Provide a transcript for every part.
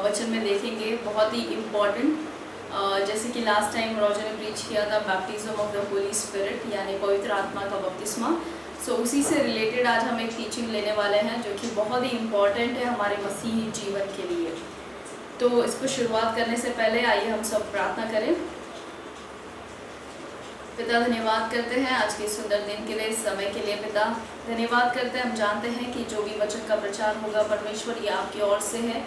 वचन में देखेंगे, बहुत ही इम्पॉर्टेंट। जैसे कि लास्ट टाइम रोजर ने प्रीच किया था baptism of the Holi spirit, यानी पवित्र आत्मा का बपतिस्मा। सो उसी से रिलेटेड आज हम एक टीचिंग लेने वाले हैं जो कि बहुत ही इम्पॉर्टेंट है हमारे मसीही जीवन के लिए। तो इसको शुरुआत करने से पहले आइए हम सब प्रार्थना करें। पिता, धन्यवाद करते हैं आज के सुंदर दिन के लिए, इस समय के लिए। पिता, धन्यवाद करते हैं, हम जानते हैं कि जो भी वचन का प्रचार होगा परमेश्वर ये आपकी ओर से है।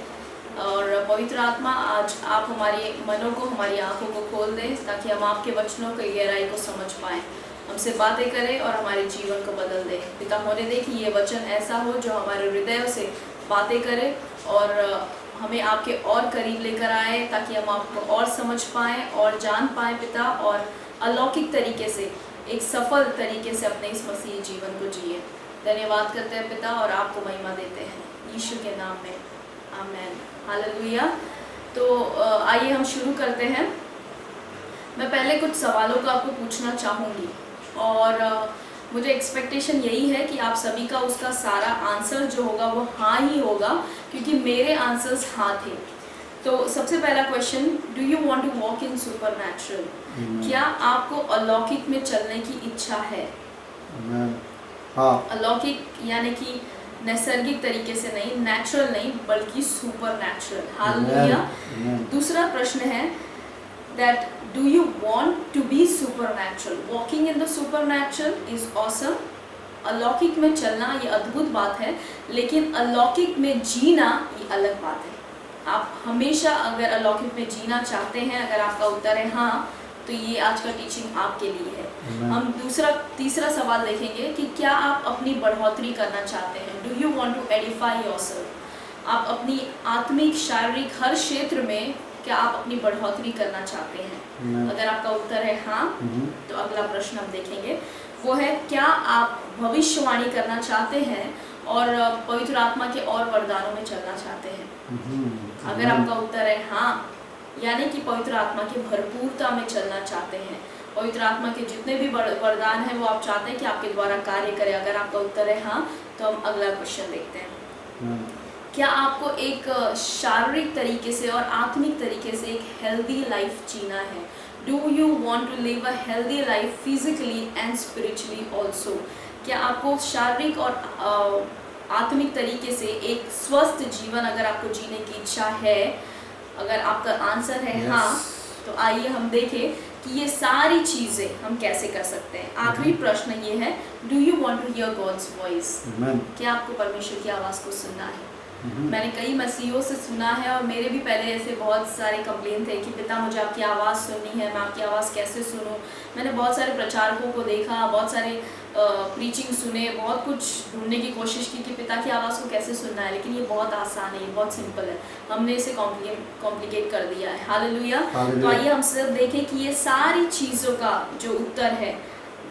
और पवित्र आत्मा, आज आप हमारे मनों को, हमारी आंखों को खोल दें ताकि हम आपके वचनों की गहराई को समझ पाएँ, हमसे बातें करें और हमारे जीवन को बदल दें। पिता, होने दें कि ये वचन ऐसा हो जो हमारे हृदय से बातें करे और हमें आपके और करीब लेकर आए, ताकि हम आपको और समझ पाएँ और जान पाएँ पिता, और अलौकिक तरीके से, एक सफल तरीके से अपने इस मसीही जीवन को जिए। धन्यवाद करते हैं पिता और आपको महिमा देते हैं यीशु के नाम में, आमीन, हालेलुया। तो आइए हम शुरू करते हैं। मैं पहले कुछ सवालों को आपको पूछना चाहूँगी और मुझे एक्सपेक्टेशन यही है कि आप सभी का उसका सारा आंसर जो होगा वो हाँ ही होगा, क्योंकि मेरे आंसर्स हाँ थे। तो सबसे पहला question, do you want to walk in supernatural? क्या आपको अलौकिक में चलने की इच्छा है? हाँ। अलौकिक यानी कि नैसर्गिक तरीके से नहीं, नेचुरल नहीं, बल्कि सुपरनैचुरल। हालेलुया। दूसरा प्रश्न है that do you want to be supernatural? Walking in the supernatural is awesome. अलौकिक में चलना ये अद्भुत बात है, लेकिन अलौकिक में जीना ये अलग बात है। आप हमेशा अगर अलौकिक में जीना चाहते हैं, अगर आपका उत्तर है हाँ, तो ये आज का टीचिंग आपके लिए है। हम तीसरा सवाल देखेंगे कि क्या आप अपनी बढ़ोतरी करना चाहते हैं? Do you want to edify yourself? आप अपनी आत्मिक, शारीरिक हर क्षेत्र में क्या आप अपनी बढ़ोतरी करना चाहते हैं? अगर आपका उत्तर है हाँ, तो अगला प्रश्न हम देखेंगे, वो है क्या आप भविष्यवाणी करना चाहते हैं और पवित्र आत्मा के और वरदानों में चलना चाहते हैं? अगर आपका उत्तर है हाँ, यानी कि पवित्र आत्मा की भरपूरता में चलना चाहते हैं, पवित्र आत्मा के जितने भी वरदान हैं वो आप चाहते हैं कि आपके द्वारा कार्य करे, अगर आपका उत्तर है हाँ, तो हम अगला क्वेश्चन देखते हैं। क्या आपको एक शारीरिक तरीके से और आत्मिक तरीके से एक हेल्दी लाइफ जीना है? Do you want to live a healthy life physically and spiritually also? क्या आपको शारीरिक और आत्मिक तरीके से एक स्वस्थ जीवन अगर आपको जीने की इच्छा है? अगर आपका आंसर है हाँ, तो आइए हम देखें कि ये सारी चीज़ें हम कैसे कर सकते हैं। आखिरी प्रश्न ये है, do you want to hear God's voice? क्या आपको परमेश्वर की आवाज़ को सुनना है? मैंने कई मसीहों से सुना है और मेरे भी पहले ऐसे बहुत सारे कंप्लेन थे कि पिता मुझे आपकी आवाज़ सुननी है, मैं आपकी आवाज़ कैसे सुनूं? मैंने बहुत सारे प्रचारकों को देखा, बहुत सारे प्रीचिंग सुने, बहुत कुछ ढूंढने की कोशिश की कि पिता की आवाज़ को कैसे सुनना है, लेकिन ये बहुत आसान है, ये बहुत सिंपल है। हमने इसे कॉम्प्लिकेट कर दिया है। हालेलुया। तो आइए हम सब देखें कि ये सारी चीज़ों का जो उत्तर है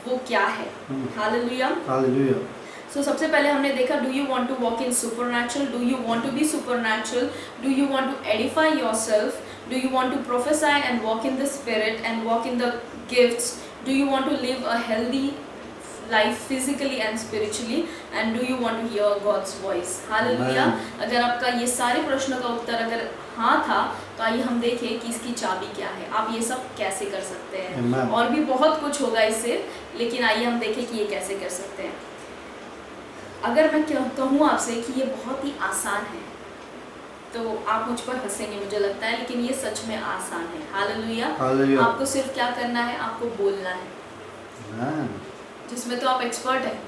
वो क्या है। हालेलुया। हालेलुया। So, सबसे पहले हमने देखा, do you want to walk in supernatural? Do you want to be supernatural? Do you want to edify yourself? Do you want to prophesy and walk in the spirit and walk in the gifts? Do you want to live a healthy life physically and spiritually? And do you want to hear God's voice? Hallelujah. अगर आपका ये सारे प्रश्नों का उत्तर अगर हाँ था, तो आइए हम देखें कि इसकी चाबी क्या है, आप ये सब कैसे कर सकते हैं। और भी बहुत कुछ होगा इससे, लेकिन आइए हम देखें कि ये कैसे कर सकते हैं। अगर मैं कहूँ आपसे कि ये बहुत ही आसान है, तो आप मुझ पर हंसेंगे मुझे लगता है, लेकिन ये सच में आसान है। हालेलुया। आपको सिर्फ क्या करना है? आपको बोलना है, जिसमें तो आप एक्सपर्ट हैं,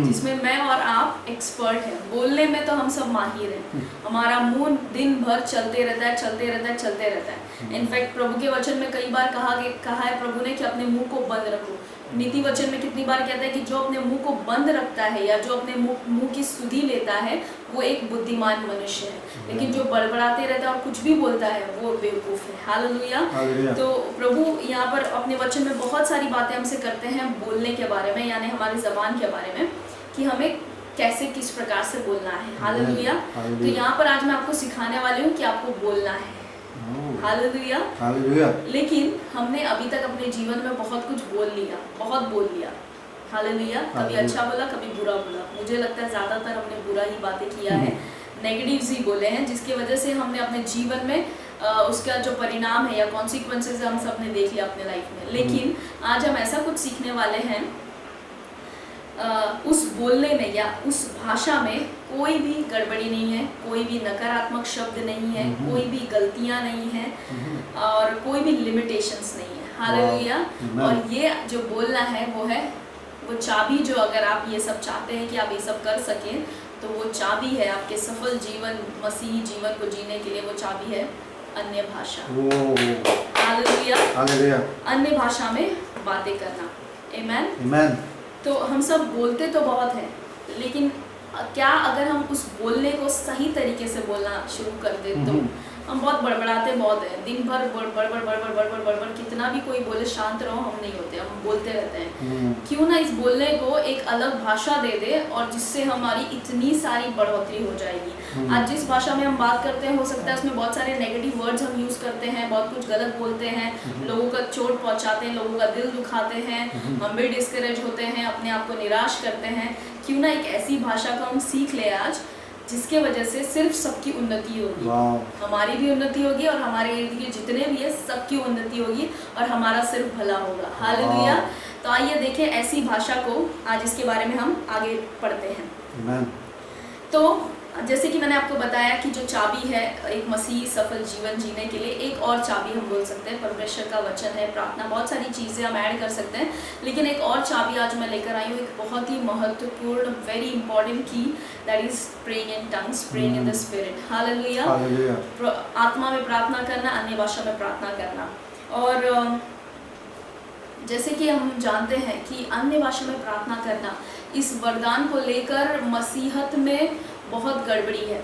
जिसमें मैं और आप एक्सपर्ट हैं। बोलने में तो हम सब माहिर हैं, हमारा मुंह दिन भर चलते रहता है, चलते रहता है, चलते रहता है। इनफैक्ट प्रभु के वचन में कई बार कहा है प्रभु ने कि अपने मुंह को बंद रखो। नीति वचन में कितनी बार कहता है कि जो अपने मुंह को बंद रखता है या जो अपने मुंह की सुधि लेता है वो एक बुद्धिमान मनुष्य है, लेकिन जो बड़बड़ाते रहता है और कुछ भी बोलता है वो बेवकूफ़ है। हालेलुया। तो प्रभु यहाँ पर अपने वचन में बहुत सारी बातें हमसे करते हैं बोलने के बारे में, यानी हमारी ज़बान के बारे में, कि हमें कैसे किस प्रकार से बोलना है। हालेलुया। तो यहाँ पर आज मैं आपको सिखाने वाली हूँ कि आपको बोलना है। हालेलुया। हालेलुया। लेकिन हमने अभी तक अपने जीवन में बहुत कुछ बोल लिया, बहुत बोल लिया। हालेलुया। कभी अच्छा बोला, कभी बुरा बोला। मुझे लगता है ज़्यादातर हमने बुरा ही बातें किया है, नेगेटिव्स ही बोले हैं, जिसकी वजह से हमने अपने जीवन में उसका जो परिणाम है या कॉन्सिक्वेंसेज हम सब ने देख लिया अपने लाइफ में। लेकिन आज हम ऐसा कुछ सीखने वाले हैं, उस बोलने में या उस भाषा में कोई भी गड़बड़ी नहीं है, कोई भी नकारात्मक शब्द नहीं है, कोई भी गलतियां नहीं है और कोई भी लिमिटेशंस नहीं है। हालेलुया। और ये जो बोलना है वो चाबी, जो अगर आप ये सब चाहते हैं कि आप ये सब कर सकें, तो वो चाबी है आपके सफल जीवन, मसीही जीवन को जीने के लिए। वो चाबी है अन्य भाषा। हालेलुया। हालेलुया। अन्य भाषा में बातें करना। आमीन। आमीन। तो हम सब बोलते तो बहुत हैं, लेकिन क्या अगर हम उस बोलने को सही तरीके से बोलना शुरू कर दें तो हम बहुत बड़बड़ाते बहुत हैं, दिन भर बड़बड़ कितना भी कोई बोले शांत रहो, हम नहीं होते, हम बोलते रहते हैं। क्यों ना इस बोलने को एक अलग भाषा दे दे और जिससे हमारी इतनी सारी बढ़ोतरी हो जाएगी। आज जिस भाषा में हम बात करते हैं, हो सकता है उसमें बहुत सारे नेगेटिव वर्ड्स हम यूज़ करते हैं, बहुत कुछ गलत बोलते हैं, लोगों का चोट पहुँचाते हैं, लोगों का दिल दुखाते हैं, हम भी डिस्करेज होते हैं, अपने आप को निराश करते हैं। क्यों ना एक ऐसी भाषा को हम सीख ले आज जिसके वजह से सिर्फ सबकी उन्नति होगी, हमारी भी उन्नति होगी और हमारे इर्द गिर्द जितने भी है सबकी उन्नति होगी और हमारा सिर्फ भला होगा। हालेलुया। तो आइए देखें ऐसी भाषा को, आज इसके बारे में हम आगे पढ़ते हैं। तो जैसे कि मैंने आपको बताया कि जो चाबी है एक मसीही सफल जीवन जीने के लिए, एक और चाबी हम बोल सकते हैं परमेश्वर का वचन है, प्रार्थना, बहुत सारी चीज़ें हम ऐड कर सकते हैं। लेकिन एक और चाबी आज मैं लेकर आई हूँ, एक बहुत ही महत्वपूर्ण, वेरी इंपॉर्टेंट की, that is praying in tongues, praying in the spirit. Hallelujah. आत्मा में प्रार्थना करना, अन्य भाषा में प्रार्थना करना। और जैसे कि हम जानते हैं कि अन्य भाषा में प्रार्थना करना, इस वरदान को लेकर मसीहत में बहुत गड़बड़ी है,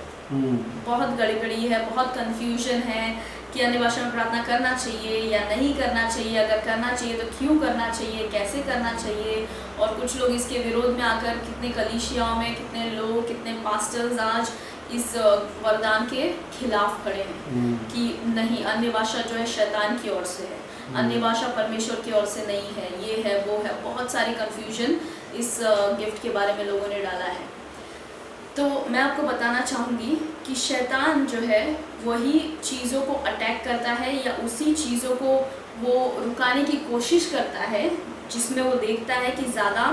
बहुत गड़बड़ी है, बहुत कंफ्यूजन है कि अन्य भाषा में प्रार्थना करना चाहिए या नहीं करना चाहिए, अगर करना चाहिए तो क्यों करना चाहिए, कैसे करना चाहिए। और कुछ लोग इसके विरोध में आकर, कितने कलीसियाओं में कितने लोग, कितने पास्टर्स आज इस वरदान के खिलाफ खड़े हैं कि नहीं, अन्य भाषा जो है शैतान की ओर से है, अन्य भाषा परमेश्वर की ओर से नहीं है, ये है वो है। बहुत सारी कंफ्यूजन इस गिफ्ट के बारे में लोगों ने डाला है। तो मैं आपको बताना चाहूँगी कि शैतान जो है वही चीज़ों को अटैक करता है या उसी चीज़ों को वो रुकाने की कोशिश करता है जिसमें वो देखता है कि ज़्यादा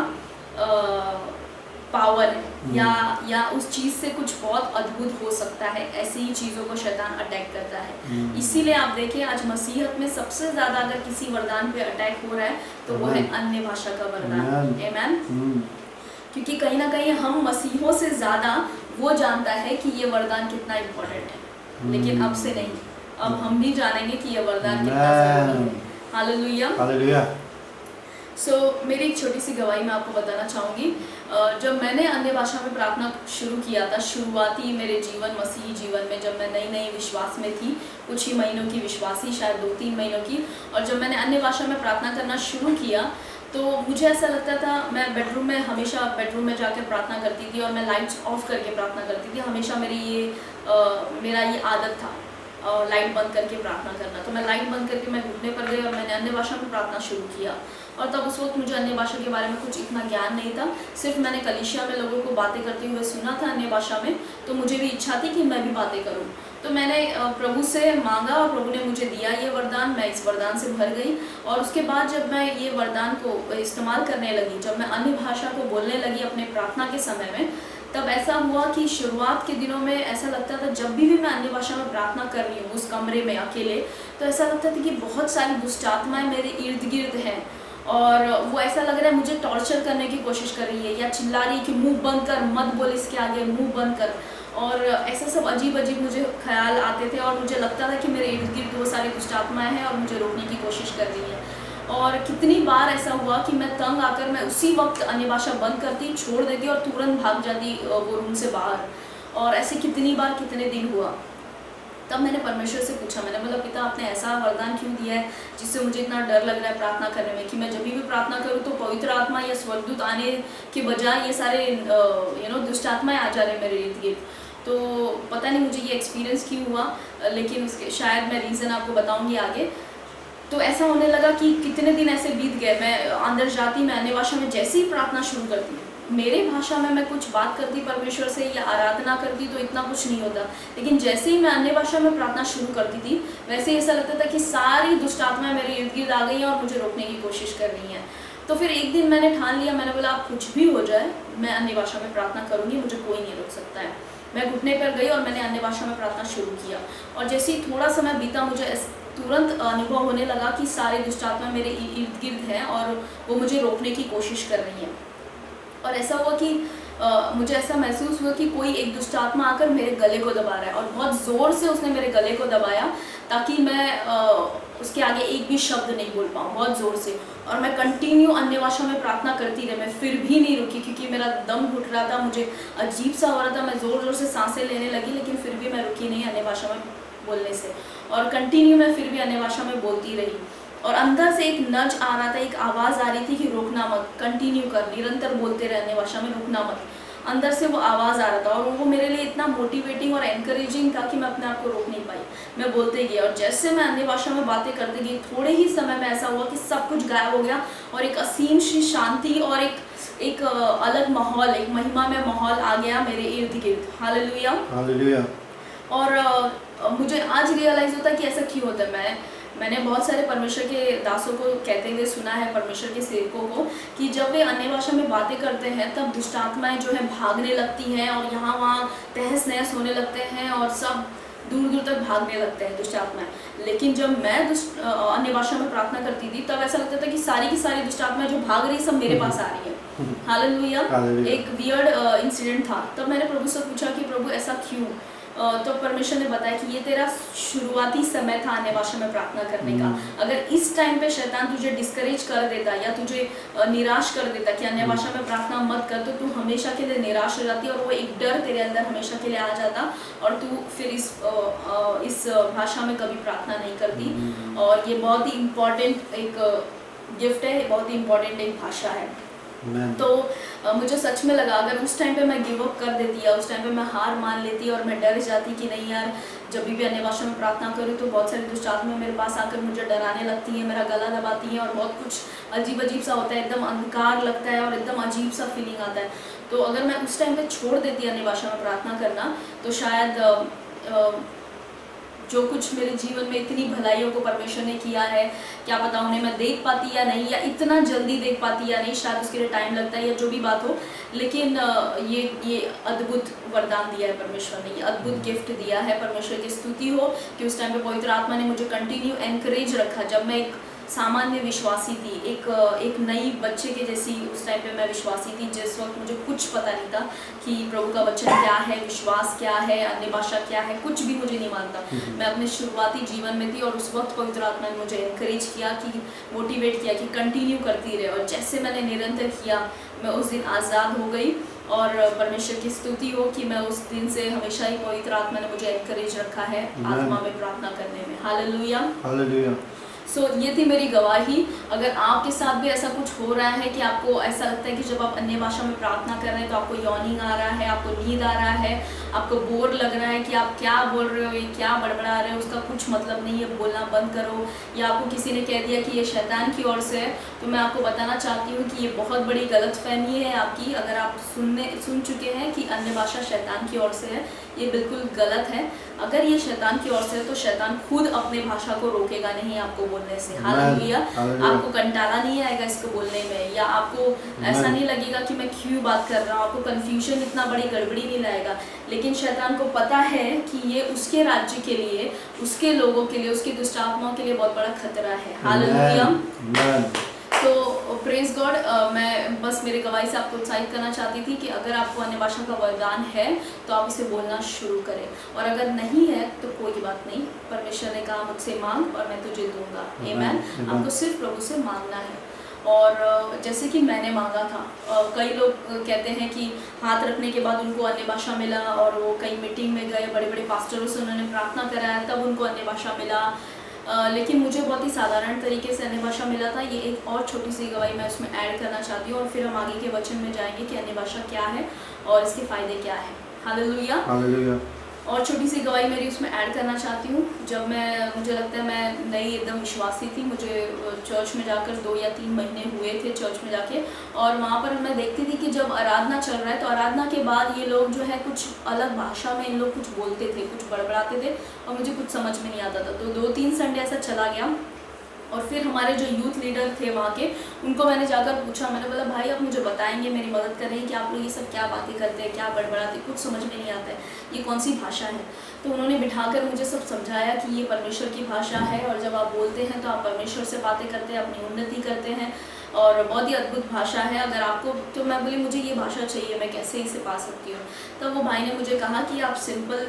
पावर है या उस चीज़ से कुछ बहुत अद्भुत हो सकता है, ऐसी ही चीज़ों को शैतान अटैक करता है। इसीलिए आप देखें आज मसीहत में सबसे ज़्यादा अगर किसी वरदान पे अटैक हो रहा है तो वो है अन्य भाषा का वरदान। आमीन। क्योंकि कहीं ना कहीं हम मसीहों से ज़्यादा वो जानता है कि ये वरदान कितना इम्पोर्टेंट है, लेकिन अब से नहीं, अब हम भी जानेंगे कि ये वरदान कितना ज़रूरी है। हालेलुया। हालेलुया। मेरी एक छोटी सी गवाही मैं आपको बताना चाहूँगी। जब मैंने अन्य भाषा में प्रार्थना शुरू किया था, शुरुआती मेरे जीवन, मसीही जीवन में, जब मैं नई विश्वास में थी, कुछ ही महीनों की विश्वासी, शायद 2-3 महीनों की, और जब मैंने अन्य भाषा में प्रार्थना करना शुरू किया तो मुझे ऐसा लगता था, मैं बेडरूम में हमेशा बेडरूम में जाकर प्रार्थना करती थी और मैं लाइट्स ऑफ करके प्रार्थना करती थी। हमेशा मेरा ये आदत था लाइट बंद करके प्रार्थना करना। तो मैं लाइट बंद करके मैं घुटने पर गई और मैंने अन्य भाषा में प्रार्थना शुरू किया। और तब उस वक्त मुझे अन्य भाषा के बारे में कुछ इतना ज्ञान नहीं था, सिर्फ मैंने कलीसिया में लोगों को बातें करते हुए सुना था अन्य भाषा में, तो मुझे भी इच्छा थी कि मैं भी बातें करूं। तो मैंने प्रभु से मांगा और प्रभु ने मुझे दिया ये वरदान। मैं इस वरदान से भर गई और उसके बाद जब मैं ये वरदान को इस्तेमाल करने लगी, जब मैं अन्य भाषा को बोलने लगी अपने प्रार्थना के समय में, तब ऐसा हुआ कि शुरुआत के दिनों में ऐसा लगता था, जब भी मैं अन्य भाषा में प्रार्थना कर रही हूँ उस कमरे में अकेले, तो ऐसा लगता था कि बहुत सारी दुष्ट आत्माएं मेरे इर्द गिर्द हैं और वो ऐसा लग रहा है मुझे टॉर्चर करने की कोशिश कर रही है या चिल्ला रही है कि मुंह बंद कर, मत बोल इसके आगे, मुंह बंद कर। और ऐसा सब अजीब अजीब मुझे ख्याल आते थे और मुझे लगता था कि मेरे इर्द गिर्द वो सारी दुष्ट आत्माएं हैं और मुझे रोकने की कोशिश कर रही हैं। और कितनी बार ऐसा हुआ कि मैं तंग आकर मैं उसी वक्त अन्य भाषा बंद करती, छोड़ देती और तुरंत भाग जाती वो रूम से बाहर। और ऐसे कितनी बार, कितने दिन हुआ। तब मैंने परमेश्वर से पूछा, मैंने बोला पिता आपने ऐसा वरदान क्यों दिया है जिससे मुझे इतना डर लग रहा है प्रार्थना करने में, कि मैं जब भी प्रार्थना करूँ तो पवित्र आत्मा या स्वर्गदूत आने के बजाय ये सारे दुष्ट आत्माएं आ जा रहे हैं मेरे इर्द गिर्द। तो पता नहीं मुझे ये एक्सपीरियंस क्यों हुआ, लेकिन उसके शायद मैं रीज़न आपको बताऊँगी आगे। तो ऐसा होने लगा कि कितने दिन ऐसे बीत गए, मैं अंदर जाती, मैं अन्य भाषा में जैसे ही प्रार्थना शुरू करती मेरे भाषा में मैं कुछ बात करती परमेश्वर से या आराधना करती तो इतना कुछ नहीं होता, लेकिन जैसे ही मैं अन्य भाषा में प्रार्थना शुरू करती थी वैसे ही ऐसा लगता था कि सारी दुष्ट आत्माएं मेरे इर्द गिर्द आ गई हैं और मुझे रोकने की कोशिश कर रही हैं। तो फिर एक दिन मैंने ठान लिया, मैंने बोला आप कुछ भी हो जाए मैं अन्य भाषा में प्रार्थना करूँगी, मुझे कोई नहीं रोक सकता है। मैं घुटने पर गई और मैंने अन्य भाषा में प्रार्थना शुरू किया, और जैसे ही थोड़ा समय बीता मुझे तुरंत अनुभव होने लगा कि सारे दुष्ट आत्मा मेरे इर्द गिर्द हैं और वो मुझे रोकने की कोशिश कर रही हैं। और ऐसा हुआ कि मुझे ऐसा महसूस हुआ कि कोई एक दुष्ट आत्मा आकर मेरे गले को दबा रहा है, और बहुत ज़ोर से उसने मेरे गले को दबाया ताकि मैं उसके आगे एक भी शब्द नहीं बोल पाऊँ, बहुत ज़ोर से। और मैं कंटिन्यू अन्य भाषा में प्रार्थना करती रही, मैं फिर भी नहीं रुकी क्योंकि मेरा दम घुट रहा था, मुझे अजीब सा हो रहा था, मैं ज़ोर ज़ोर से सांसें लेने लगी, लेकिन फिर भी मैं रुकी नहीं अन्य भाषा में बोलने से, और कंटिन्यू मैं फिर भी अन्य भाषा में बोलती रही। और अंदर से एक नज आ रहा था, एक आवाज़ आ रही थी कि रोकना मत, कंटिन्यू कर, निरंतर बोलते रहने भाषा में, रुकना मत। अंदर से वो आवाज़ आ रहा था और वो मेरे लिए इतना मोटिवेटिंग और एनकरेजिंग था कि मैं अपने आप को रोक नहीं पाई, मैं बोलते गई। और जैसे मैं अन्य भाषा में बातें करते गई, थोड़े ही समय में ऐसा हुआ कि सब कुछ गायब हो गया और एक असीम सी शांति और एक अलग माहौल, एक महिमा में माहौल आ गया मेरे इर्द गिर्द। Hallelujah, hallelujah. और मुझे आज रियलाइज़ होता है कि ऐसा क्यों होता है। मैंने बहुत सारे परमेश्वर के दासों को कहते हुए सुना है, परमेश्वर के सेवकों को, कि जब वे अन्य भाषा में बातें करते हैं तब दुष्ट आत्माएं जो है भागने लगती हैं और यहाँ वहाँ तहस नहस होने लगते हैं और सब दूर दूर तक भागने लगते हैं दुष्ट आत्माएं। लेकिन जब मैं अन्य भाषा में प्रार्थना करती थी तब ऐसा लगता था कि सारी की सारी दुष्ट आत्माएं जो भाग रही सब मेरे पास आ रही है। हालेलुया। एक वियर्ड इंसिडेंट था, तब मैंने प्रभु से पूछा कि प्रभु ऐसा क्यों? तो परमेश्वर ने बताया कि ये तेरा शुरुआती समय था अन्य भाषा में प्रार्थना करने का। अगर इस टाइम पे शैतान तुझे डिस्करेज कर देता या तुझे निराश कर देता कि अन्य भाषा में प्रार्थना मत कर, तो तू हमेशा के लिए निराश हो जाती और वो एक डर तेरे अंदर हमेशा के लिए आ जाता और तू फिर इस भाषा में कभी प्रार्थना नहीं करती। और ये बहुत ही इम्पोर्टेंट एक गिफ्ट है, बहुत ही इम्पोर्टेंट एक भाषा है। तो मुझे सच में लगा अगर उस टाइम पे मैं गिव अप कर देती या उस टाइम पे मैं हार मान लेती और मैं डर जाती कि नहीं यार, जब भी अन्य भाषा में प्रार्थना करूँ तो बहुत सारी दुष्ट आत्माएं मेरे पास आकर मुझे डराने लगती हैं, मेरा गला दबाती हैं और बहुत कुछ अजीब अजीब सा होता है, एकदम अंधकार लगता है और एकदम अजीब सा फीलिंग आता है। तो अगर मैं उस टाइम पर छोड़ देती अन्य भाषा में प्रार्थना करना तो शायद जो कुछ मेरे जीवन में इतनी भलाइयों को परमेश्वर ने किया है, क्या पता उन्हें मैं देख पाती या नहीं, या इतना जल्दी देख पाती या नहीं, शायद उसके लिए टाइम लगता है या जो भी बात हो। लेकिन ये अद्भुत वरदान दिया है परमेश्वर ने, ये अद्भुत गिफ्ट दिया है। परमेश्वर की स्तुति हो कि उस टाइम पे पवित्र आत्मा ने मुझे कंटिन्यू एनकरेज रखा। जब मैं एक सामान्य विश्वासी थी, एक नई बच्चे के जैसी उस टाइम पे मैं विश्वासी थी, जिस वक्त मुझे कुछ पता नहीं था कि प्रभु का वचन क्या है, विश्वास क्या है, अन्य भाषा क्या है, कुछ भी मुझे नहीं मानता। मैं अपने शुरुआती जीवन में थी और उस वक्त पवित्र आत्मा ने मुझे एनकरेज किया, कि मोटिवेट किया कि कंटिन्यू करती रहे। और जैसे मैंने निरंतर किया मैं उस दिन आज़ाद हो गई। और परमेश्वर की स्तुति हो कि मैं उस दिन से हमेशा ही पवित्र आत्मा ने मुझे एनकरेज रखा है आत्मा में प्रार्थना करने में। Hallelujah, hallelujah. ये थी मेरी गवाही। अगर आपके साथ भी ऐसा कुछ हो रहा है कि आपको ऐसा लगता है कि जब आप अन्य भाषा में प्रार्थना कर रहे हैं तो आपको यॉर्निंग आ रहा है, आपको नींद आ रहा है, आपको बोर लग रहा है कि आप क्या बोल रहे हो, ये क्या बड़बड़ा रहे हो, उसका कुछ मतलब नहीं है, बोलना बंद करो, या आपको किसी ने कह दिया कि ये शैतान की ओर से है, तो मैं आपको बताना चाहती हूँ कि ये बहुत बड़ी गलतफहमी है आपकी। अगर आप सुन चुके हैं कि अन्य भाषा शैतान की ओर से है, ये बिल्कुल गलत है। अगर ये शैतान की ओर से है तो शैतान खुद अपने भाषा को रोकेगा नहीं आपको बोलने से। हालेलुया। आपको कंटाला नहीं आएगा इसको बोलने में, या आपको ऐसा नहीं लगेगा कि मैं क्यों बात कर रहा हूँ, आपको कंफ्यूजन इतना बड़ी गड़बड़ी नहीं लाएगा। लेकिन शैतान को पता है कि ये उसके राज्य के लिए, उसके लोगों के लिए, उसकी दुष्ट आत्माओं के लिए बहुत बड़ा खतरा है। हालेलुया। तो प्रेज गॉड, मैं बस मेरे गवाही से आपको उत्साहित करना चाहती थी कि अगर आपको अन्य भाषा का वरदान है तो आप इसे बोलना शुरू करें, और अगर नहीं है तो कोई बात नहीं। परमेश्वर ने कहा मुझसे मांग और मैं तुझे दूंगा। आमीन। आपको सिर्फ प्रभु से मांगना है। और जैसे कि मैंने मांगा था, कई लोग कहते हैं कि हाथ रखने के बाद उनको अन्य भाषा मिला, और वो कई मीटिंग में गए, बड़े बड़े पास्टरों से उन्होंने प्रार्थना कराया, तब उनको अन्य भाषा मिला। लेकिन मुझे बहुत ही साधारण तरीके से अन्य भाषा मिला था। ये एक और छोटी सी गवाही मैं उसमें ऐड करना चाहती हूँ, और फिर हम आगे के वचन में जाएंगे कि अन्य भाषा क्या है और इसके फ़ायदे क्या है। हालेलुया। और छोटी सी गवाही मेरी उसमें ऐड करना चाहती हूँ। जब मुझे लगता है मैं नई एकदम विश्वासी थी, मुझे चर्च में जाकर 2 या 3 महीने हुए थे चर्च में जाके, और वहाँ पर मैं देखती थी कि जब आराधना चल रहा है तो आराधना के बाद ये लोग जो है कुछ अलग भाषा में इन लोग कुछ बोलते थे, कुछ बड़बड़ाते थे और मुझे कुछ समझ में नहीं आता था। तो 2-3 संडे ऐसा चला गया और फिर हमारे जो यूथ लीडर थे वहाँ के, उनको मैंने जाकर पूछा, मैंने बोला भाई आप मुझे बताएंगे, मेरी मदद करेंगे कि आप लोग ये सब क्या बातें करते हैं, क्या बड़बड़ाते, कुछ समझ में नहीं आता है, ये कौन सी भाषा है। तो उन्होंने बिठाकर मुझे सब समझाया कि ये परमेश्वर की भाषा है और जब आप बोलते हैं तो आप परमेश्वर से बातें करते हैं, अपनी उन्नति करते हैं और बहुत ही अद्भुत भाषा है। अगर आपको, तो मैं बोली मुझे ये भाषा चाहिए, मैं कैसे इसे पा सकती हूँ। तब वो भाई ने मुझे कहा कि आप सिंपल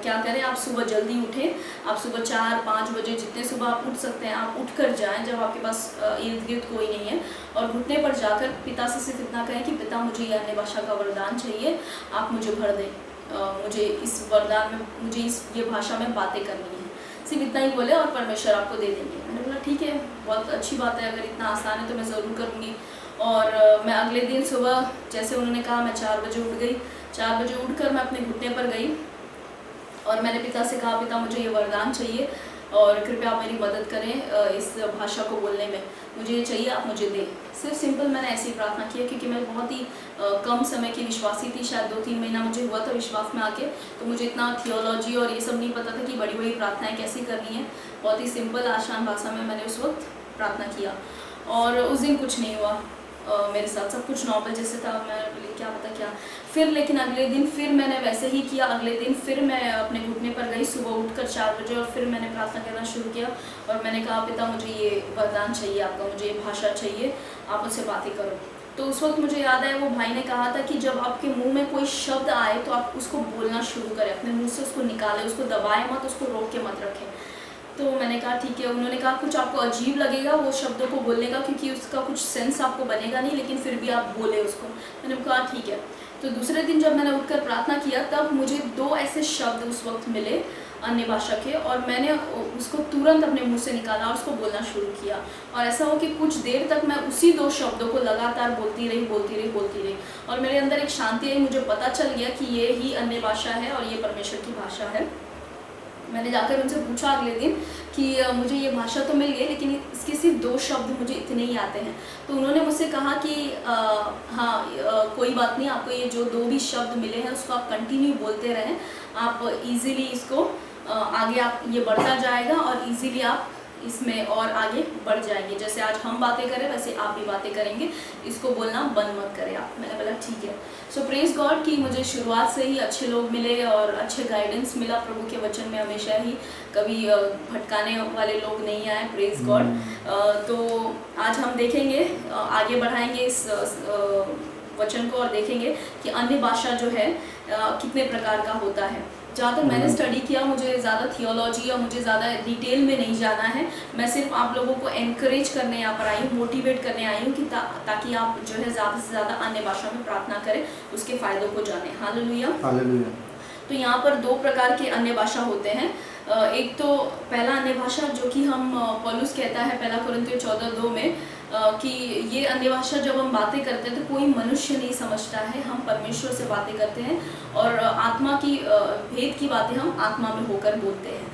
क्या करें, आप सुबह जल्दी उठें, आप सुबह 4-5 बजे जितने सुबह आप उठ सकते हैं आप उठ कर जाएँ जब आपके पास इर्द गिर्द कोई नहीं है, और घुटने पर जाकर पिता से सिर्फ इतना कहें कि पिता मुझे ये अन्य भाषा का वरदान चाहिए, आप मुझे भर दें, मुझे इस वरदान में, मुझे ये भाषा में बातें करनी है, सिर्फ इतना ही बोले और परमेश्वर आपको दे देंगे। मैंने बोला ठीक है, बहुत अच्छी बात है, अगर इतना आसान है तो मैं ज़रूर करूँगी। और मैं अगले दिन सुबह जैसे उन्होंने कहा मैं 4 बजे उठ गई। 4 बजे उठकर मैं अपने घुटने पर गई और मैंने पिता से कहा, पिता मुझे ये वरदान चाहिए और कृपया आप मेरी मदद करें इस भाषा को बोलने में, मुझे ये चाहिए, आप मुझे दें। सिर्फ सिंपल मैंने ऐसे ही प्रार्थना किया क्योंकि मैं बहुत ही कम समय की विश्वासी थी, शायद 2-3 महीना मुझे हुआ था विश्वास में आके, तो मुझे इतना थियोलॉजी और ये सब नहीं पता था कि बड़ी बड़ी प्रार्थनाएं कैसी करनी है। बहुत ही सिंपल आसान भाषा में मैंने उस वक्त प्रार्थना किया और उस दिन कुछ नहीं हुआ मेरे साथ, सब कुछ नॉर्मल जैसे था। मैं बोली क्या पता क्या। फिर लेकिन अगले दिन फिर मैंने वैसे ही किया। अगले दिन फिर मैं अपने घुटने पर गई सुबह उठकर 4 बजे और फिर मैंने प्रार्थना करना शुरू किया और मैंने कहा, पिता मुझे ये वरदान चाहिए आपका, मुझे ये भाषा चाहिए, आप मुझसे बातें करो। तो उस वक्त मुझे याद है वो भाई ने कहा था कि जब आपके मुंह में कोई शब्द आए तो आप उसको बोलना शुरू करें, अपने मुंह से उसको निकालें, उसको दबाएं मत, उसको रोक के मत रखें। तो मैंने कहा ठीक है। उन्होंने कहा कुछ आपको अजीब लगेगा वो शब्दों को बोलने का क्योंकि उसका कुछ सेंस आपको बनेगा नहीं, लेकिन फिर भी आप बोले उसको। मैंने कहा ठीक है। तो दूसरे दिन जब मैंने उठकर प्रार्थना किया तब मुझे 2 ऐसे शब्द उस वक्त मिले अन्य भाषा के और मैंने उसको तुरंत अपने मुंह से निकाला और उसको बोलना शुरू किया। और ऐसा हो कि कुछ देर तक मैं उसी 2 शब्दों को लगातार बोलती रही और मेरे अंदर एक शांति आई। मुझे पता चल गया कि ये ही अन्य भाषा है और ये परमेश्वर की भाषा है। मैंने जाकर उनसे पूछा अगले दिन कि मुझे ये भाषा तो मिल गई लेकिन इसके सिर्फ 2 शब्द मुझे इतने ही आते हैं। तो उन्होंने मुझसे कहा कि कोई बात नहीं, आपको ये जो 2 भी शब्द मिले हैं उसको आप कंटिन्यू बोलते रहें, आप इजीली इसको आगे आप ये बढ़ता जाएगा और इजीली आप इसमें और आगे बढ़ जाएंगे। जैसे आज हम बातें करें वैसे आप भी बातें करेंगे, इसको बोलना बंद मत करें आप। मैंने बोला ठीक है। सो प्रेज गॉड कि मुझे शुरुआत से ही अच्छे लोग मिले और अच्छे गाइडेंस मिला प्रभु के वचन में, हमेशा ही कभी भटकाने वाले लोग नहीं आए। Praise God. तो आज हम देखेंगे, आगे बढ़ाएंगे इस वचन को और देखेंगे कि अन्य भाषा जो है कितने प्रकार का होता है। जहाँ तक मैंने स्टडी किया, मुझे ज़्यादा थियोलॉजी या मुझे ज़्यादा डिटेल में नहीं जाना है। मैं सिर्फ आप लोगों को एनकरेज करने यहाँ पर आई हूँ, मोटिवेट करने आई हूँ कि ताकि आप जो है ज़्यादा से ज़्यादा अन्य भाषा में प्रार्थना करें, उसके फ़ायदों को जानें। हालेलुया। हालेलुया। तो यहाँ पर 2 प्रकार के अन्य भाषा होते हैं। एक तो पहला अन्य भाषा जो कि हम पौलुस कहता है 1 कुरिन्थियों 14:2 में कि ये अन्य भाषा जब हम बातें करते हैं तो कोई मनुष्य नहीं समझता है, हम परमेश्वर से बातें करते हैं और आत्मा की भेद की बातें हम आत्मा में होकर बोलते हैं।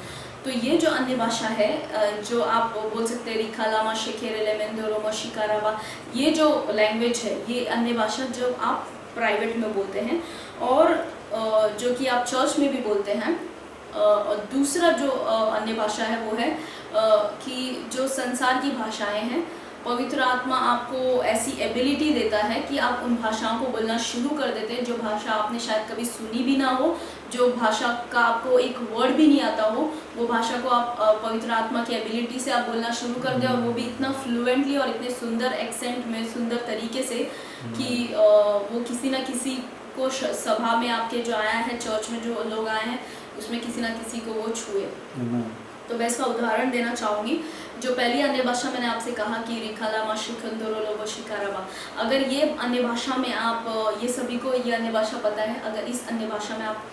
तो ये जो अन्य भाषा है जो आप बोल सकते हैं रिखालामा शेखेरेले मेंदोरोमा शिकाराबा, ये जो लैंग्वेज है ये अन्य भाषा जो आप प्राइवेट में बोलते हैं और जो कि आप चर्च में भी बोलते हैं। और दूसरा जो अन्य भाषा है वो है कि जो संसार की भाषाएं हैं, पवित्र आत्मा आपको ऐसी एबिलिटी देता है कि आप उन भाषाओं को बोलना शुरू कर देते हैं जो भाषा आपने शायद कभी सुनी भी ना हो, जो भाषा का आपको एक वर्ड भी नहीं आता हो, वो भाषा को आप पवित्र आत्मा की एबिलिटी से आप बोलना शुरू कर दें और वो भी इतना फ्लुएंटली और इतने सुंदर एक्सेंट में, सुंदर तरीके से कि वो किसी न किसी को सभा में आपके जो आया है, चर्च में जो लोग आए हैं उसमें किसी ना किसी को वो छुए। तो मैं इसका उदाहरण देना चाहूँगी। जो पहली अन्य भाषा मैंने आपसे कहा कि रिखालामा शिखंदोरोलोबो शिकाराबा, अगर ये अन्य भाषा में आप, ये सभी को ये अन्य भाषा पता है, अगर इस अन्य भाषा में आप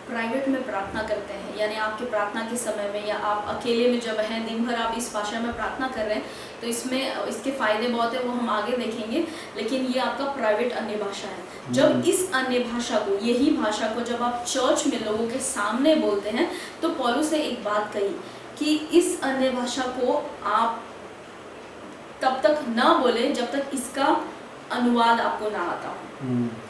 प्राइवेट में प्रार्थना करते हैं, यानी आपके प्रार्थना के समय में या आप अकेले में जब हैं दिन भर आप इस भाषा में प्रार्थना कर रहे हैं, तो इसमें इसके फ़ायदे बहुत है, वो हम आगे देखेंगे। लेकिन ये आपका प्राइवेट अन्य भाषा है। जब इस अन्य भाषा को, यही भाषा को जब आप चर्च में लोगों के सामने बोलते हैं, तो पौलुस ने एक बात कही कि इस अन्य भाषा को आप तब तक ना बोले जब तक इसका अनुवाद आपको ना आता हो।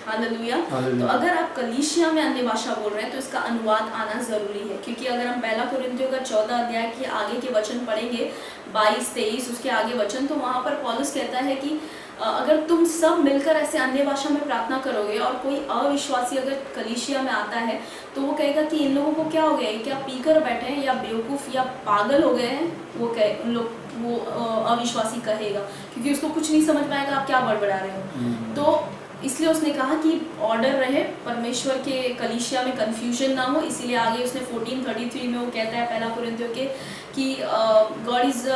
हालेलुया। तो अगर आप कलीसिया में अन्य भाषा बोल रहे हैं तो इसका अनुवाद आना जरूरी है, क्योंकि अगर हम पहला कोरिन्थियों का 14 अध्याय के आगे के वचन पढ़ेंगे, 22-23 उसके आगे वचन, तो वहाँ पर पौलुस कहता है कि अगर तुम सब मिलकर ऐसे अन्य भाषा में प्रार्थना करोगे और कोई अविश्वासी अगर कलीसिया में आता है तो वो कहेगा कि इन लोगों को क्या हो गया है, क्या पीकर बैठे हैं या बेवकूफ़ या पागल हो गए हैं। वो अविश्वासी कहेगा, क्योंकि उसको कुछ नहीं समझ पाएगा आप क्या बड़बड़ा रहे हो। तो इसलिए उसने कहा कि ऑर्डर रहे, परमेश्वर के कलीसिया में कन्फ्यूजन ना हो। इसीलिए आगे उसने 14:33 में वो कहता है पहला कोरिन्थियों के कि God is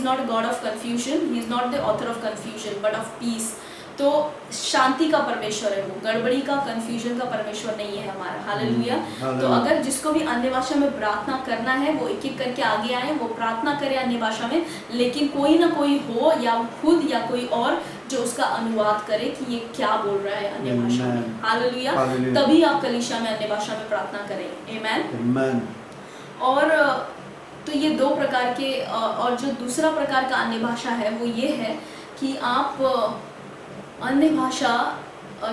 not God of confusion, he is not the author of confusion but of peace. तो शांति का परमेश्वर है वो, गड़बड़ी का, कन्फ्यूजन का परमेश्वर नहीं है हमारा। हालेलुया। तो अगर जिसको भी अन्य भाषा में प्रार्थना करना है वो एक एक करके आगे आए, वो प्रार्थना करे अन्य भाषा में, लेकिन कोई ना कोई हो या खुद या कोई और जो उसका अनुवाद करे कि ये क्या बोल रहा है अन्य भाषा में। हालेलुया। तभी आप कलीसिया में अन्य भाषा में प्रार्थना करें। आमेन। और तो ये दो प्रकार के, और जो दूसरा प्रकार का अन्य भाषा है वो ये है कि आप अन्य भाषा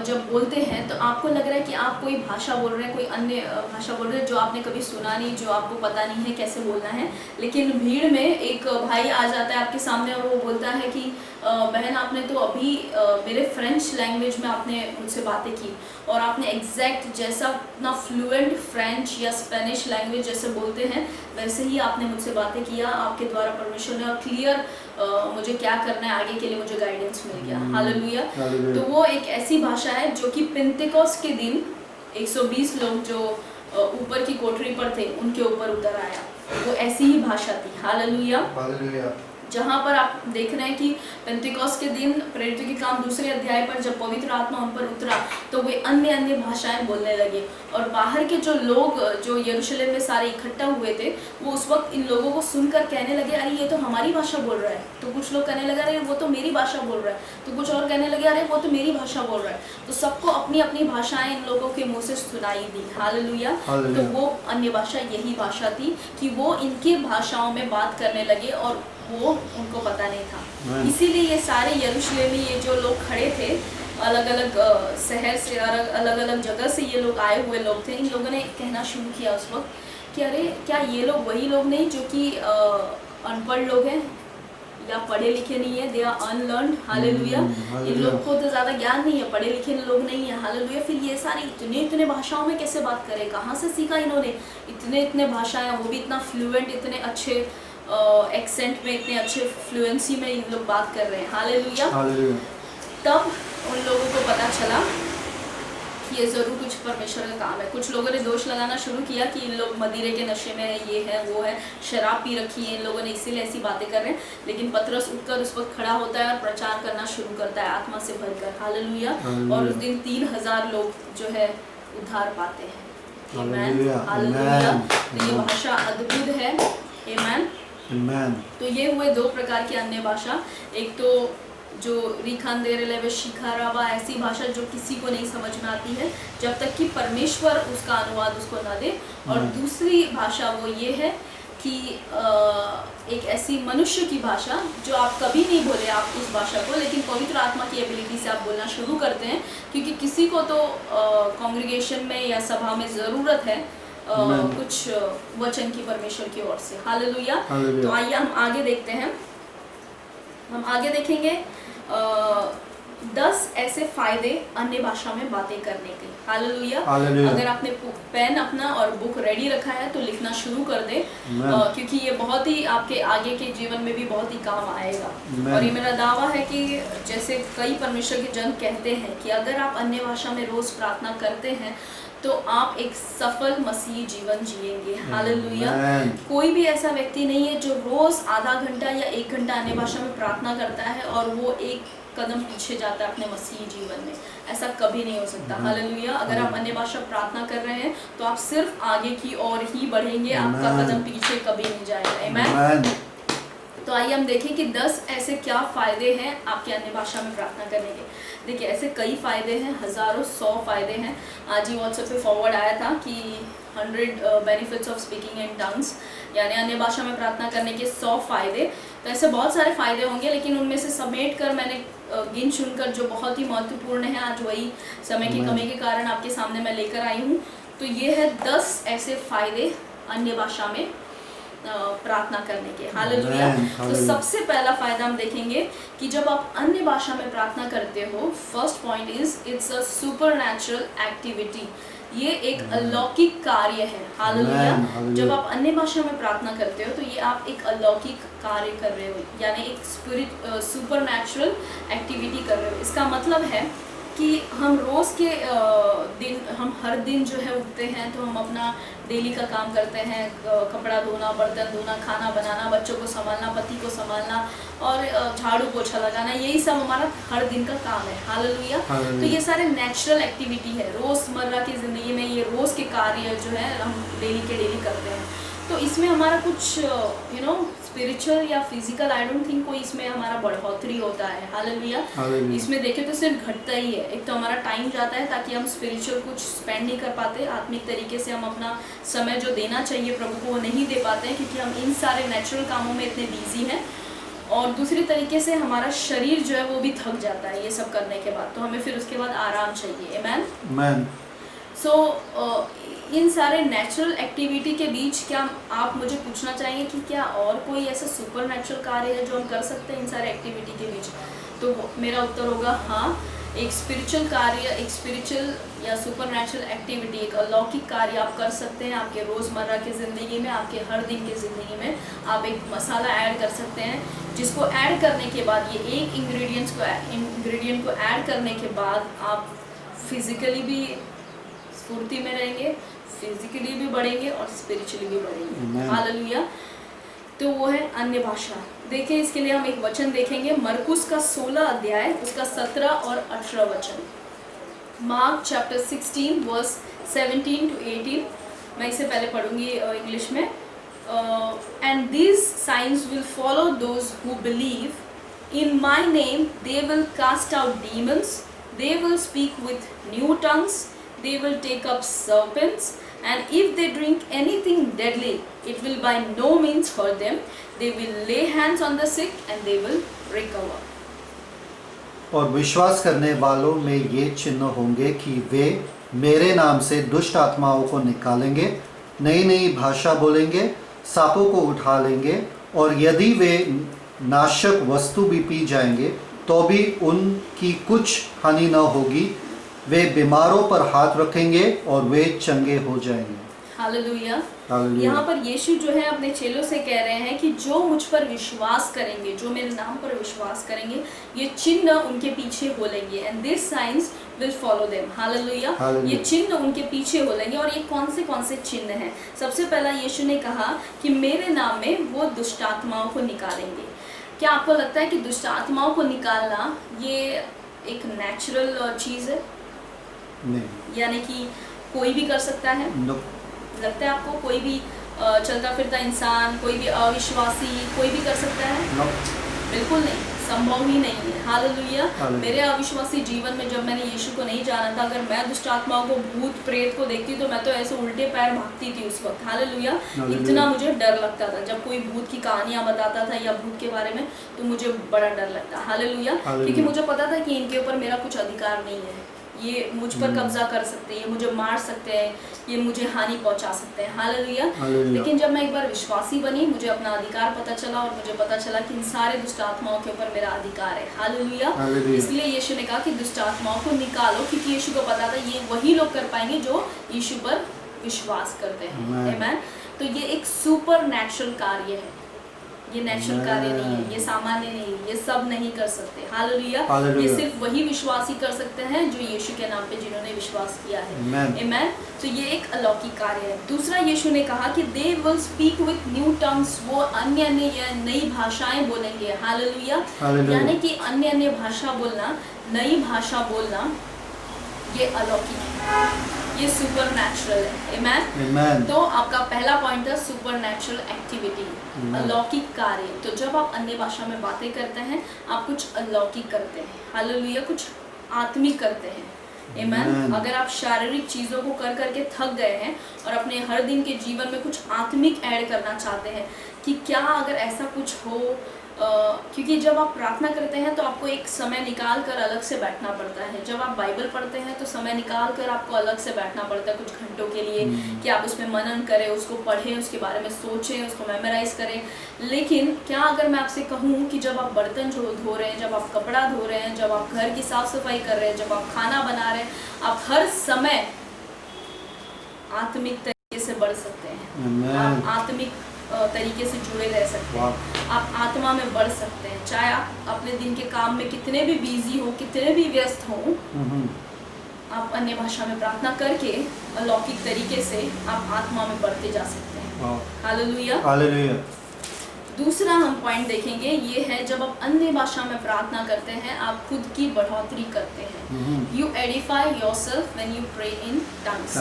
जब बोलते हैं तो आपको लग रहा है कि आप कोई भाषा बोल रहे हैं, कोई अन्य भाषा बोल रहे हैं जो आपने कभी सुना नहीं, जो आपको पता नहीं है कैसे बोलना है। लेकिन भीड़ में एक भाई आ जाता है आपके सामने और वो बोलता है कि बहन आपने तो अभी मेरे फ्रेंच लैंग्वेज में आपने मुझसे बातें की और आपने एग्जैक्ट जैसा अपना फ्लुएंट फ्रेंच या स्पेनिश लैंग्वेज जैसे बोलते हैं वैसे ही आपने मुझसे बातें किया। आपके द्वारा परमेश्वर ने और क्लियर मुझे क्या करना है आगे के लिए मुझे गाइडेंस मिल गया। हालेलुया। तो वो एक ऐसी भाषा है जो कि पेंतेकोस्त के दिन 120 लोग जो ऊपर की कोठरी पर थे उनके ऊपर उतर आया, वो ऐसी ही भाषा थी। हालेलुया। जहाँ पर आप देख रहे हैं कि पेंतेकोस्त के दिन प्रेरितों के काम 2 अध्याय पर जब पवित्र आत्मा उन पर उतरा तो वे अन्य अन्य भाषाएं बोलने लगे, और बाहर के जो लोग जो यरूशलेम में सारे इकट्ठा हुए थे वो उस वक्त इन लोगों को सुनकर कहने लगे अरे ये तो हमारी भाषा बोल रहा है। तो कुछ लोग कहने लगे अरे वो तो मेरी भाषा बोल रहा है, तो कुछ और कहने लगे अरे वो तो मेरी भाषा बोल रहा है। तो सबको अपनी अपनी भाषाएं इन लोगों के मुँह से सुनाई दी। हालेलुया। तो वो अन्य भाषा यही भाषा थी कि वो इनकी भाषाओं में बात करने लगे और वो उनको पता नहीं था। इसीलिए ये सारे यरूशलेमी ये जो लोग खड़े थे अलग अलग शहर से, अलग अलग जगह से ये लोग आए हुए लोग थे, इन लोगों ने कहना शुरू किया उस वक्त कि अरे क्या ये लोग वही लोग नहीं जो कि अनपढ़ लोग हैं या पढ़े लिखे नहीं है, दे आर अनलर्न्ड। हालेलुया। इन लोग को तो ज़्यादा ज्ञान नहीं है, पढ़े लिखे लोग नहीं है। हालेलुया। फिर ये सारी इतने भाषाओं में कैसे बात करें, कहाँ से सीखा इन्होंने इतने भाषाएं, वो भी इतना फ्लुएंट, इतने अच्छे एक्सेंट में, इतने अच्छे फ्लुएंसी में इन लोग बात कर रहे हैं। हालेलुया। तब उन लोगों को पता चला कि ये ज़रूर कुछ परमेश्वर का काम है। कुछ लोगों ने दोष लगाना शुरू किया कि इन लोग मदिरे के नशे में है, ये है वो है, शराब पी रखी है इन लोगों ने, इसीलिए ऐसी बातें कर रहे हैं। लेकिन पतरस उठकर उस वक्त खड़ा होता है और प्रचार करना शुरू करता है आत्मा से भरकर। हालेलुया। और उस दिन 3000 लोग जो है उद्धार पाते हैं। आमेन। हालेलुया। तो ये भाषा अद्भुत है। आमेन। तो ये हुए दो प्रकार की अन्य भाषा, एक तो जो रिखांदेरेलेवे शिखारावा ऐसी भाषा जो किसी को नहीं समझ में आती है जब तक कि परमेश्वर उसका अनुवाद उसको न दे, और दूसरी भाषा वो ये है कि एक ऐसी मनुष्य की भाषा जो आप कभी नहीं बोले आप उस भाषा को, लेकिन पवित्र आत्मा की एबिलिटी से आप बोलना शुरू करते हैं, क्योंकि किसी को तो कांग्रेगेशन में या सभा में ज़रूरत है कुछ वचन की परमेश्वर की ओर से। हालेलुया। तो आइए हम आगे देखते हैं। हम आगे देखेंगे 10 ऐसे फायदे अन्य भाषा में बातें करने के। हालेलुया। अगर आपने पेन अपना और बुक रेडी रखा है तो लिखना शुरू कर दे, क्योंकि ये बहुत ही आपके आगे के जीवन में भी बहुत ही काम आएगा। और ये मेरा दावा है कि जैसे कई परमेश्वर के जन कहते हैं कि अगर आप अन्य भाषा में रोज प्रार्थना करते हैं तो आप एक सफल मसीही जीवन जिएंगे। हालेलुया। कोई भी ऐसा व्यक्ति नहीं है जो रोज आधा घंटा या 1 घंटा अन्य भाषा में प्रार्थना करता है और वो एक कदम पीछे जाता है अपने मसीही जीवन में, ऐसा कभी नहीं हो सकता। हालेलुया। अगर आप अन्य भाषा प्रार्थना कर रहे हैं तो आप सिर्फ आगे की ओर ही बढ़ेंगे, आपका कदम पीछे कभी नहीं जाएगा। आमीन। तो आइए हम देखें कि 10 ऐसे क्या फ़ायदे हैं आपके अन्य भाषा में प्रार्थना करने के। देखिए ऐसे कई फ़ायदे हैं, हज़ारों 100 फ़ायदे हैं। आज ही व्हाट्सएप पे फॉरवर्ड आया था कि 100 benefits of speaking in tongues, यानी अन्य भाषा में प्रार्थना करने के 100 फ़ायदे। तो ऐसे बहुत सारे फ़ायदे होंगे, लेकिन उनमें से समेट कर मैंने गिन चुनकर जो बहुत ही महत्वपूर्ण है, आज वही समय की कमी के कारण आपके सामने मैं लेकर आई हूँ। तो ये है 10 ऐसे फ़ायदे अन्य भाषा में प्रार्थना करने के। हालेलुया। तो सबसे पहला फायदा हम देखेंगे कि जब आप अन्य भाषा में प्रार्थना करते हो, first point is it's a supernatural activity. ये एक अलौकिक कार्य है। हालेलुया। जब आप अन्य भाषा में प्रार्थना करते हो तो ये आप एक अलौकिक कार्य कर रहे हो, यानी एक सुपरनैचुरल एक्टिविटी कर रहे हो। इसका मतलब है कि हम रोज़ के दिन, हम हर दिन जो है उठते हैं तो हम अपना डेली का काम करते हैं, कपड़ा धोना, बर्तन धोना, खाना बनाना, बच्चों को संभालना, पति को संभालना और झाड़ू पोछा लगाना, यही सब हमारा हर दिन का काम है। हालेलुया। तो ये सारे नेचुरल एक्टिविटी है, रोज़मर्रा की ज़िंदगी में ये रोज़ के कार्य जो है हम डेली के डेली करते हैं। तो इसमें हमारा कुछ स्पिरिचुअल या फिजिकल, आई डोंट थिंक कोई इसमें हमारा बढ़ोतरी होता है। हालेलुया। इसमें देखें तो सिर्फ घटता ही है। एक तो हमारा टाइम जाता है ताकि हम स्पिरिचुअल कुछ स्पेंड नहीं कर पाते, आत्मिक तरीके से हम अपना समय जो देना चाहिए प्रभु को वो नहीं दे पाते हैं, क्योंकि हम इन सारे नेचुरल कामों में इतने बिजी हैं। और दूसरी तरीके से हमारा शरीर जो है वो भी थक जाता है ये सब करने के बाद, तो हमें फिर उसके बाद आराम चाहिए। आमीन। सो इन सारे नेचुरल एक्टिविटी के बीच क्या आप मुझे पूछना चाहेंगे कि क्या और कोई ऐसा सुपर नेचुरल कार्य है जो हम कर सकते हैं इन सारे एक्टिविटी के बीच? तो मेरा उत्तर होगा हाँ। एक स्पिरिचुअल कार्य, एक स्पिरिचुअल या सुपर नेचुरल एक्टिविटी, एक अलौकिक कार्य आप कर सकते हैं आपके रोज़मर्रा की ज़िंदगी में, आपके हर दिन की ज़िंदगी में। आप एक मसाला ऐड कर सकते हैं, जिसको ऐड करने के बाद, ये एक इंग्रेडिएंट को ऐड करने के बाद आप फिज़िकली भी स्फूर्ति में रहेंगे, फिजिकली भी बढ़ेंगे और स्पिरिचुअली भी बढ़ेंगे। हालेलुया। तो वो है अन्य भाषा। देखिए इसके लिए हम एक वचन देखेंगे, मरकुस का 16 अध्याय, उसका 17 और 18 वचन। Mark chapter 16 verse 17 to 18। मैं इसे पहले पढ़ूंगी इंग्लिश में। And these signs will follow those who believe, in my name they will cast out demons, they will speak with new tongues, they will take up serpents, and if they drink anything deadly, it will by no means hurt them. They will lay hands on the sick and they will recover. और विश्वास करने वालों में ये चिन्ह होंगे कि वे मेरे नाम से दुष्ट आत्माओं को निकालेंगे, नई नई भाषा बोलेंगे, सांपों को उठा लेंगे, और यदि वे नाशक वस्तु भी पी जाएंगे तो भी उनकी कुछ हानि न होगी। वे बीमारों पर हाथ रखेंगे और वे चंगे हो जाएंगे। हालेलुया। यहाँ पर यीशु जो है अपने चेलों से कह रहे हैं कि जो मुझ पर विश्वास करेंगे, जो मेरे नाम पर विश्वास करेंगे, ये चिन्ह उनके पीछे होलेंगे, and this science will follow them. Hallelujah. ये चिन्ह उनके पीछे होलेंगे। और ये कौन से चिन्ह हैं? सबसे पहला यीशु ने कहा कि मेरे नाम में वो दुष्ट आत्माओं को निकालेंगे। क्या आपको लगता है कि दुष्ट आत्माओं को निकालना ये एक नेचुरल चीज़ है? नहीं। यानी कि कोई भी कर सकता है? लगता है आपको कोई भी चलता फिरता इंसान, कोई भी अविश्वासी, कोई भी कर सकता है? बिल्कुल नहीं, संभव ही नहीं है। हालेलुया। मेरे अविश्वासी जीवन में जब मैंने यीशु को नहीं जाना था, अगर मैं दुष्ट आत्माओं को, भूत प्रेत को देखती तो मैं तो ऐसे उल्टे पैर भागती थी उस वक्त। हालेलुया। इतना मुझे डर लगता था जब कोई भूत की कहानियां बताता था या भूत के बारे में, तो मुझे बड़ा डर लगता। हालेलुया। क्योंकि मुझे पता था कि इनके ऊपर मेरा कुछ अधिकार नहीं है, ये मुझ पर कब्जा कर सकते हैं, ये मुझे मार सकते हैं, ये मुझे हानि पहुंचा सकते हैं। हालेलुया। लेकिन जब मैं एक बार विश्वासी बनी, मुझे अपना अधिकार पता चला और मुझे पता चला कि इन सारे दुष्ट आत्माओं के ऊपर मेरा अधिकार है। हालेलुया। इसलिए यीशु ने कहा कि दुष्ट आत्माओं को निकालो, क्योंकि यीशु को पता था ये वही लोग कर पाएंगे जो यीशु पर विश्वास करते हैं। आमीन। तो ये एक सुपर नेचुरल कार्य है। ये नेचुरल कार्य नहीं है, ये सामान्य नहीं है, ये सब नहीं कर सकते। हालेलुया। हालेलुया। ये सिर्फ वही विश्वासी कर सकते हैं जो यीशु के नाम पे जिन्होंने विश्वास किया है। आमेन। तो ये एक अलौकिक कार्य है। दूसरा, यीशु ने कहा कि दे will speak with new tongues, वो अन्य अन्य नई भाषाएं बोलेंगे। हालेलुया। यानी कि अन्य अन्य भाषा बोलना, नई भाषा बोलना, ये अलौकिक है, ये सुपर नेचुरल है। आमेन। तो आपका पहला पॉइंट था सुपर नेचुरल एक्टिविटी, अलौकिक कार्य। तो जब आप अन्य भाषा में बातें करते हैं, आप कुछ अलौकिक करते हैं। हालेलुया। कुछ आत्मिक करते हैं। आमेन। अगर आप शारीरिक चीज़ों को कर करके थक गए हैं और अपने हर दिन के जीवन में कुछ आत्मिक ऐड करना चाहते हैं कि क्या अगर ऐसा कुछ हो, क्योंकि जब आप प्रार्थना करते हैं तो आपको एक समय निकाल कर अलग से बैठना पड़ता है। जब आप बाइबल पढ़ते हैं तो समय निकाल कर आपको अलग से बैठना पड़ता है कुछ घंटों के लिए, कि आप उसमें मनन करें, उसको पढ़ें, उसके बारे में सोचें, उसको मेमोराइज करें। लेकिन क्या अगर मैं आपसे कहूँ कि जब आप बर्तन जो धो रहे हैं, जब आप कपड़ा धो रहे हैं, जब आप घर की साफ सफाई कर रहे हैं, जब आप खाना बना रहे हैं, आप हर समय आत्मिक तरीके से बढ़ सकते हैं। आप आत्मिक तरीके से जुड़े रह सकते हैं। आप आत्मा में बढ़ सकते हैं। चाहे आप अपने दिन के काम में कितने भी बिजी हो, कितने भी व्यस्त हो, आप अन्य भाषा में प्रार्थना करके अलौकिक तरीके से आप आत्मा में बढ़ते जा सकते हैं। हालेलुया। हालेलुया। दूसरा हम पॉइंट देखेंगे, ये है जब आप अन्य भाषा में प्रार्थना करते हैं, आप खुद की बढ़ोतरी करते हैं। You edify yourself when you pray in tongues.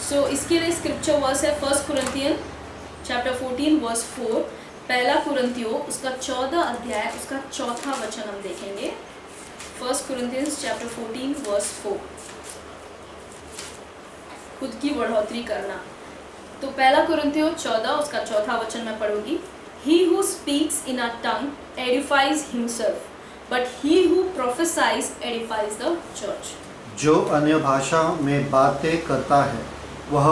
So इसके लिए स्क्रिप्चर वर्स है 1 कुरिन्थियन चैप्टर 14 वर्स 4। पहला कुरिन्थियों उसका 14 अध्याय उसका 4था वचन हम देखेंगे। 1 कुरिन्थियंस चैप्टर 14 वर्स 4। खुद की बढ़ोतरी करना। तो पहला कुरिन्थियों 14 उसका 4था वचन मैं पढ़ूंगी। He who speaks in a tongue edifies himself, but he who prophesies edifies the church. जो अन्य भाषा में बातें करता है वह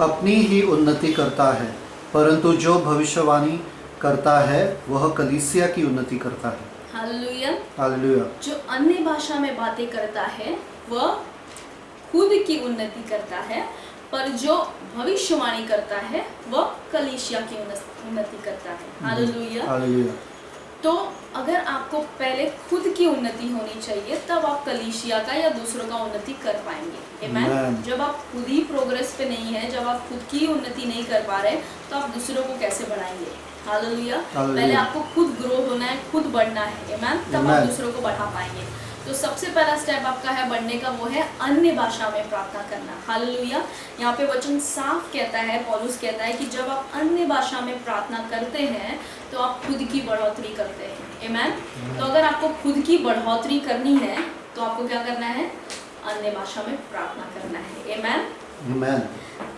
अपनी ही उन्नति करता है, परंतु जो भविष्यवाणी करता है वह कलीसिया की उन्नति करता है। हालेलुया। हालेलुया। जो अन्य भाषा में बातें करता है वह खुद की उन्नति करता है, पर जो भविष्यवाणी करता है वह कलीसिया की उन्नति करता है। हालेलुया। हालेलुया। तो अगर आपको पहले खुद की उन्नति होनी चाहिए, तब आप कलीसिया का या दूसरों का उन्नति कर पाएंगे। आमेन। जब आप खुद ही प्रोग्रेस पे नहीं है, जब आप खुद की उन्नति नहीं कर पा रहे, तो आप दूसरों को कैसे बढ़ाएंगे? हालेलुया। पहले आपको खुद ग्रो होना है, खुद बढ़ना है। आमेन। तब आप दूसरों को बढ़ा पाएंगे। तो सबसे पहला स्टेप आपका है बढ़ने का, वो है अन्य भाषा में प्रार्थना करना। हालेलुया। यहाँ पे वचन साफ कहता है, पौलुस कहता है कि जब आप अन्य भाषा में प्रार्थना करते हैं तो आप खुद की बढ़ोतरी करते हैं। आमेन। तो अगर आपको खुद की बढ़ोतरी करनी है तो आपको क्या करना है? अन्य भाषा में प्रार्थना करना है। आमेन। आमेन।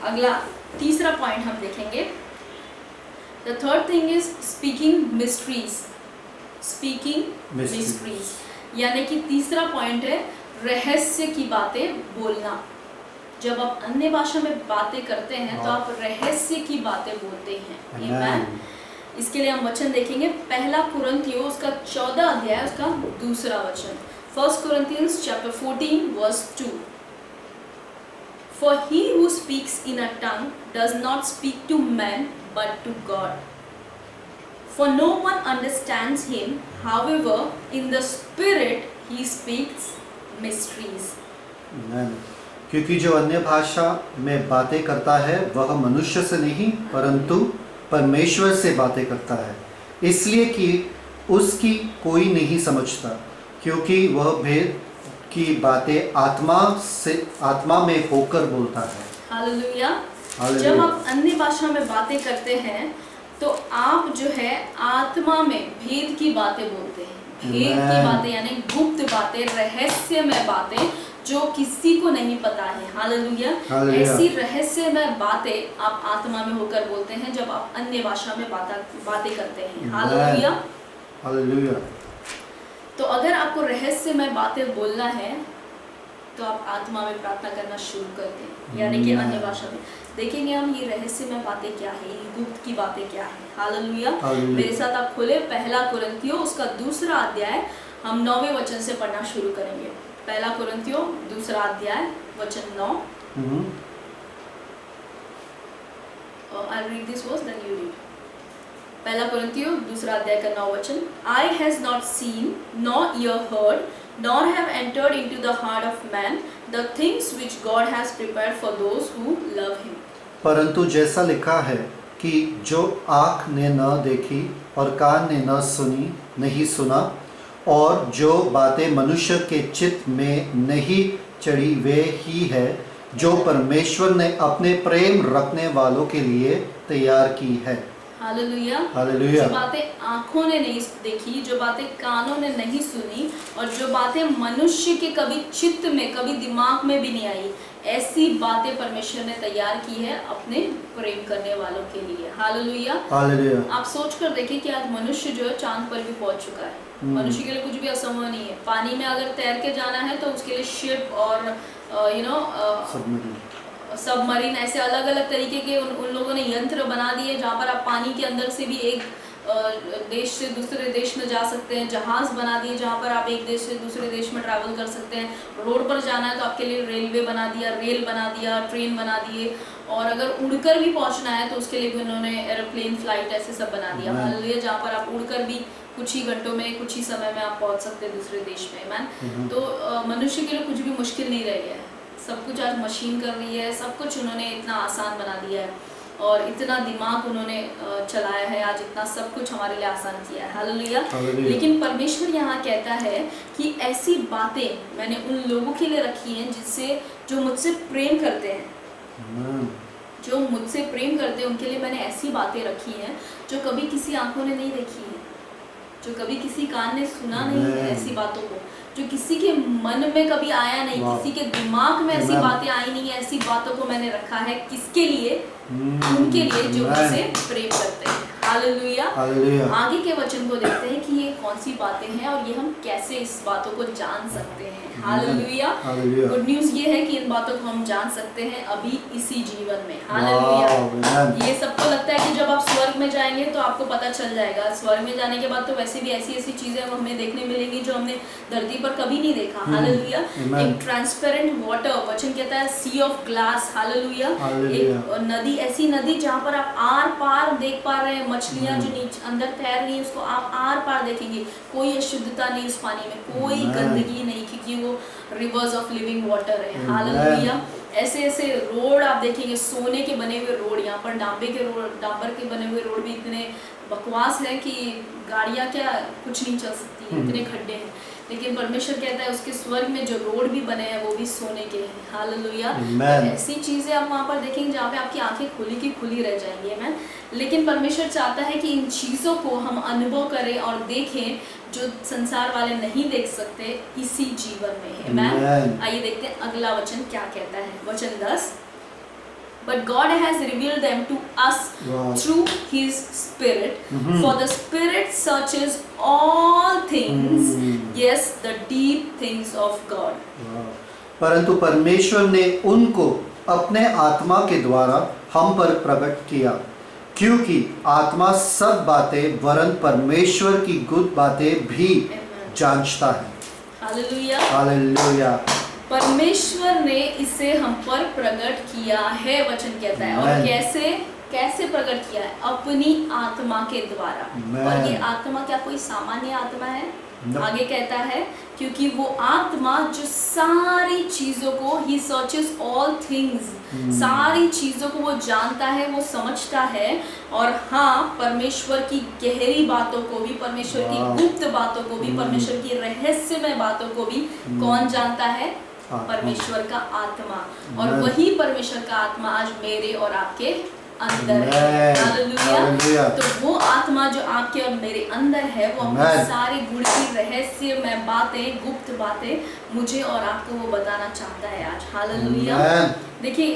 अगला तीसरा पॉइंट हम देखेंगे। The third thing is speaking mysteries. Speaking mysteries यानी कि तीसरा पॉइंट है रहस्य की बातें बोलना। जब आप अन्य भाषा में बातें करते हैं तो आप रहस्य की बातें बोलते हैं। आमेन। इसके लिए हम वचन देखेंगे। पहला कुरिन्थियों उसका 14 अध्याय उसका दूसरा वचन। 1 Corinthians chapter 14 verse 2। For he who speaks in a tongue does not speak to man but to God. For no one understands him, however, in the spirit he speaks mysteries. Amen. क्योंकि जो अन्य भाषा में बातें करता है वह मनुष्य से नहीं परंतु परमेश्वर से बातें करता है, इसलिए कि उसकी कोई नहीं समझता, क्योंकि वह भेद की बातें आत्मा में होकर बोलता है। हालेलुया। जब आप अन्य भाषा में बातें करते हैं तो आप जो है आत्मा में भेद की बातें बोलते हैं। भेद की बातें यानी गुप्त बातें, रहस्यमय बातें जो किसी को नहीं पता है। हालेलुया। ऐसी रहस्यमय बातें आप आत्मा में होकर बोलते हैं जब आप अन्य भाषा में बातें करते हैं। हालेलुया। हालेलुया। तो अगर आपको रहस्यमय बातें बोलना है तो आप आत्मा में प्रार्थना करना शुरू करते हैं, यानी कि अन्य भाषा में। देखेंगे हम ये रहस्यमय बातें क्या है, ये गुप्त की बातें क्या है। हालेलुया। मेरे साथ आप खोले पहला कुरिन्थियों उसका दूसरा अध्याय, हम 9वें वचन से पढ़ना शुरू करेंगे। पहला कुरिन्थियों दूसरा अध्याय वचन 9। I'll read this verse, then you read. पहला कुरिन्थियों 2 अध्याय का 9 वचन, I has not seen nor year heard nor have entered into the heart of man the things which God has prepared for those who love him. परंतु जैसा लिखा है कि जो आँख ने न देखी और कान ने न सुनी नहीं सुना और जो बातें मनुष्य के चित्त में नहीं चढ़ी वे ही है जो परमेश्वर ने अपने प्रेम रखने वालों के लिए तैयार की है। हालेलुया। हालेलुया। जो बातें आंखों ने नहीं देखी, जो बातें कानों ने नहीं सुनी और जो बातें मनुष्य के कभी चित्त में कभी दिमाग में भी नहीं आई, ऐसी बातें परमेश्वर ने तैयार की है अपने प्रेम करने वालों के लिए। हालेलुया। हालेलुया। आप सोच कर देखिए कि आज मनुष्य जो है चांद पर भी पहुंच चुका है। मनुष्य के लिए कुछ भी असंभव नहीं है। पानी में अगर तैर के जाना है तो उसके लिए शिप और सबमरीन ऐसे अलग अलग तरीके के उन लोगों ने यंत्र बना दिए जहाँ पर आप पानी के अंदर से भी एक देश से दूसरे देश में जा सकते हैं। जहाज बना दिए जहाँ पर आप एक देश से दूसरे देश में ट्रैवल कर सकते हैं। रोड पर जाना है तो आपके लिए रेलवे बना दिया, रेल बना दिया, ट्रेन बना दिए, और अगर उड़कर भी पहुँचना है तो उसके लिए भी उन्होंने एरोप्लेन फ्लाइट ऐसे सब बना दिया। हालेलुया। जहाँ पर आप उड़कर भी कुछ ही घंटों में कुछ ही समय में आप पहुँच सकते हैं दूसरे देश में। मैन तो मनुष्य के लिए कुछ भी मुश्किल नहीं रह गया है। सब कुछ आज मशीन कर रही है। सब कुछ उन्होंने इतना आसान बना दिया है और इतना दिमाग उन्होंने चलाया है। आज इतना सब कुछ हमारे लिए आसान किया है। हालेलुया। लेकिन परमेश्वर यहाँ कहता है कि ऐसी बातें मैंने उन लोगों के लिए रखी हैं जिससे जो मुझसे प्रेम करते हैं, जो मुझसे प्रेम करते हैं उनके लिए मैंने ऐसी बातें रखी हैं जो कभी किसी आंखों ने नहीं देखी है, जो कभी किसी कान ने सुना नहीं है, ऐसी बातों को जो किसी के मन में कभी आया नहीं, किसी के दिमाग में ऐसी बातें आई नहीं है। ऐसी बातों को मैंने रखा है किसके लिए? उनके लिए जो मुझसे प्रेम करते हैं। हालेलुया। आगे के वचन को देखते हैं कि ये कौन सी बातें हैं और ये हम कैसे इस बातों को जान सकते हैं। हालेलुया। गुड न्यूज़ ये है कि इन बातों को हम जान सकते हैं अभी इसी जीवन में। हालेलुया। ये सबको लगता है कि जब आप स्वर्ग में जाएंगे तो आपको पता चल जाएगा। स्वर्ग में जाने के बाद तो वैसे भी ऐसी ऐसी चीजें हमें देखने मिलेंगी जो हमने धरती पर कभी नहीं देखा। हालेलुया। एक ट्रांसपेरेंट वाटर, वचन कहता है सी ऑफ ग्लास। हालेलुया। एक नदी, ऐसी नदी जहाँ पर आप आर पार देख पा रहे हैं। मछलियां जो नीचे अंदर तैर रही है उसको आप आर पार देखेंगे। कोई अशुद्धता नहीं उस पानी में, कोई गंदगी नहीं, क्योंकि वो रिवर्स ऑफ लिविंग वाटर है। हालेलुया। ऐसे ऐसे रोड आप देखेंगे, सोने के बने हुए रोड। यहाँ पर डांबर के बने हुए रोड भी इतने बकवास है कि गाड़ियाँ क्या कुछ नहीं चल सकती, इतने खड्डे हैं। लेकिन परमेश्वर कहता है उसके स्वर्ग में जो रोड भी बने हैं वो भी सोने के हैं। हालेलुया। तो ऐसी चीजें आप वहाँ पर देखेंगे जहाँ पे आपकी आंखें खुली की खुली रह जाएंगी। मैन लेकिन परमेश्वर चाहता है कि इन चीजों को हम अनुभव करें और देखें जो संसार वाले नहीं देख सकते इसी जीवन में है। मैन आइए देखते हैं अगला वचन क्या कहता है। वचन 10, But God has revealed them to us through His Spirit. For the Spirit searches all things, yes, the deep things of God. परंतु परमेश्वर ने उनको अपने आत्मा के द्वारा हम पर प्रकट किया, क्योंकि आत्मा सब बातें वरन परमेश्वर की गुप्त बातें भी जांचता है। हालेलुया। हालेलुया। परमेश्वर ने इसे हम पर प्रकट किया है, वचन कहता है। और कैसे प्रकट किया है? अपनी आत्मा के द्वारा। और ये आत्मा क्या कोई सामान्य आत्मा है? आगे कहता है क्योंकि वो आत्मा जो सारी चीजों को, ही सर्चेस ऑल थिंग्स, सारी चीजों को वो जानता है, वो समझता है। और हाँ, परमेश्वर की गहरी बातों को भी, परमेश्वर की गुप्त बातों को भी, परमेश्वर की रहस्यमय बातों को भी कौन जानता है? परमेश्वर का आत्मा। और वही परमेश्वर का आत्मा आज मेरे और आपके अंदर है। हालेलुया। तो वो आत्मा जो आपके और मेरे अंदर है वो अपनी सारी गुढ़ी रहस्यमय बातें, गुप्त बातें मुझे और आपको वो बताना चाहता है आज। हालेलुया। देखिए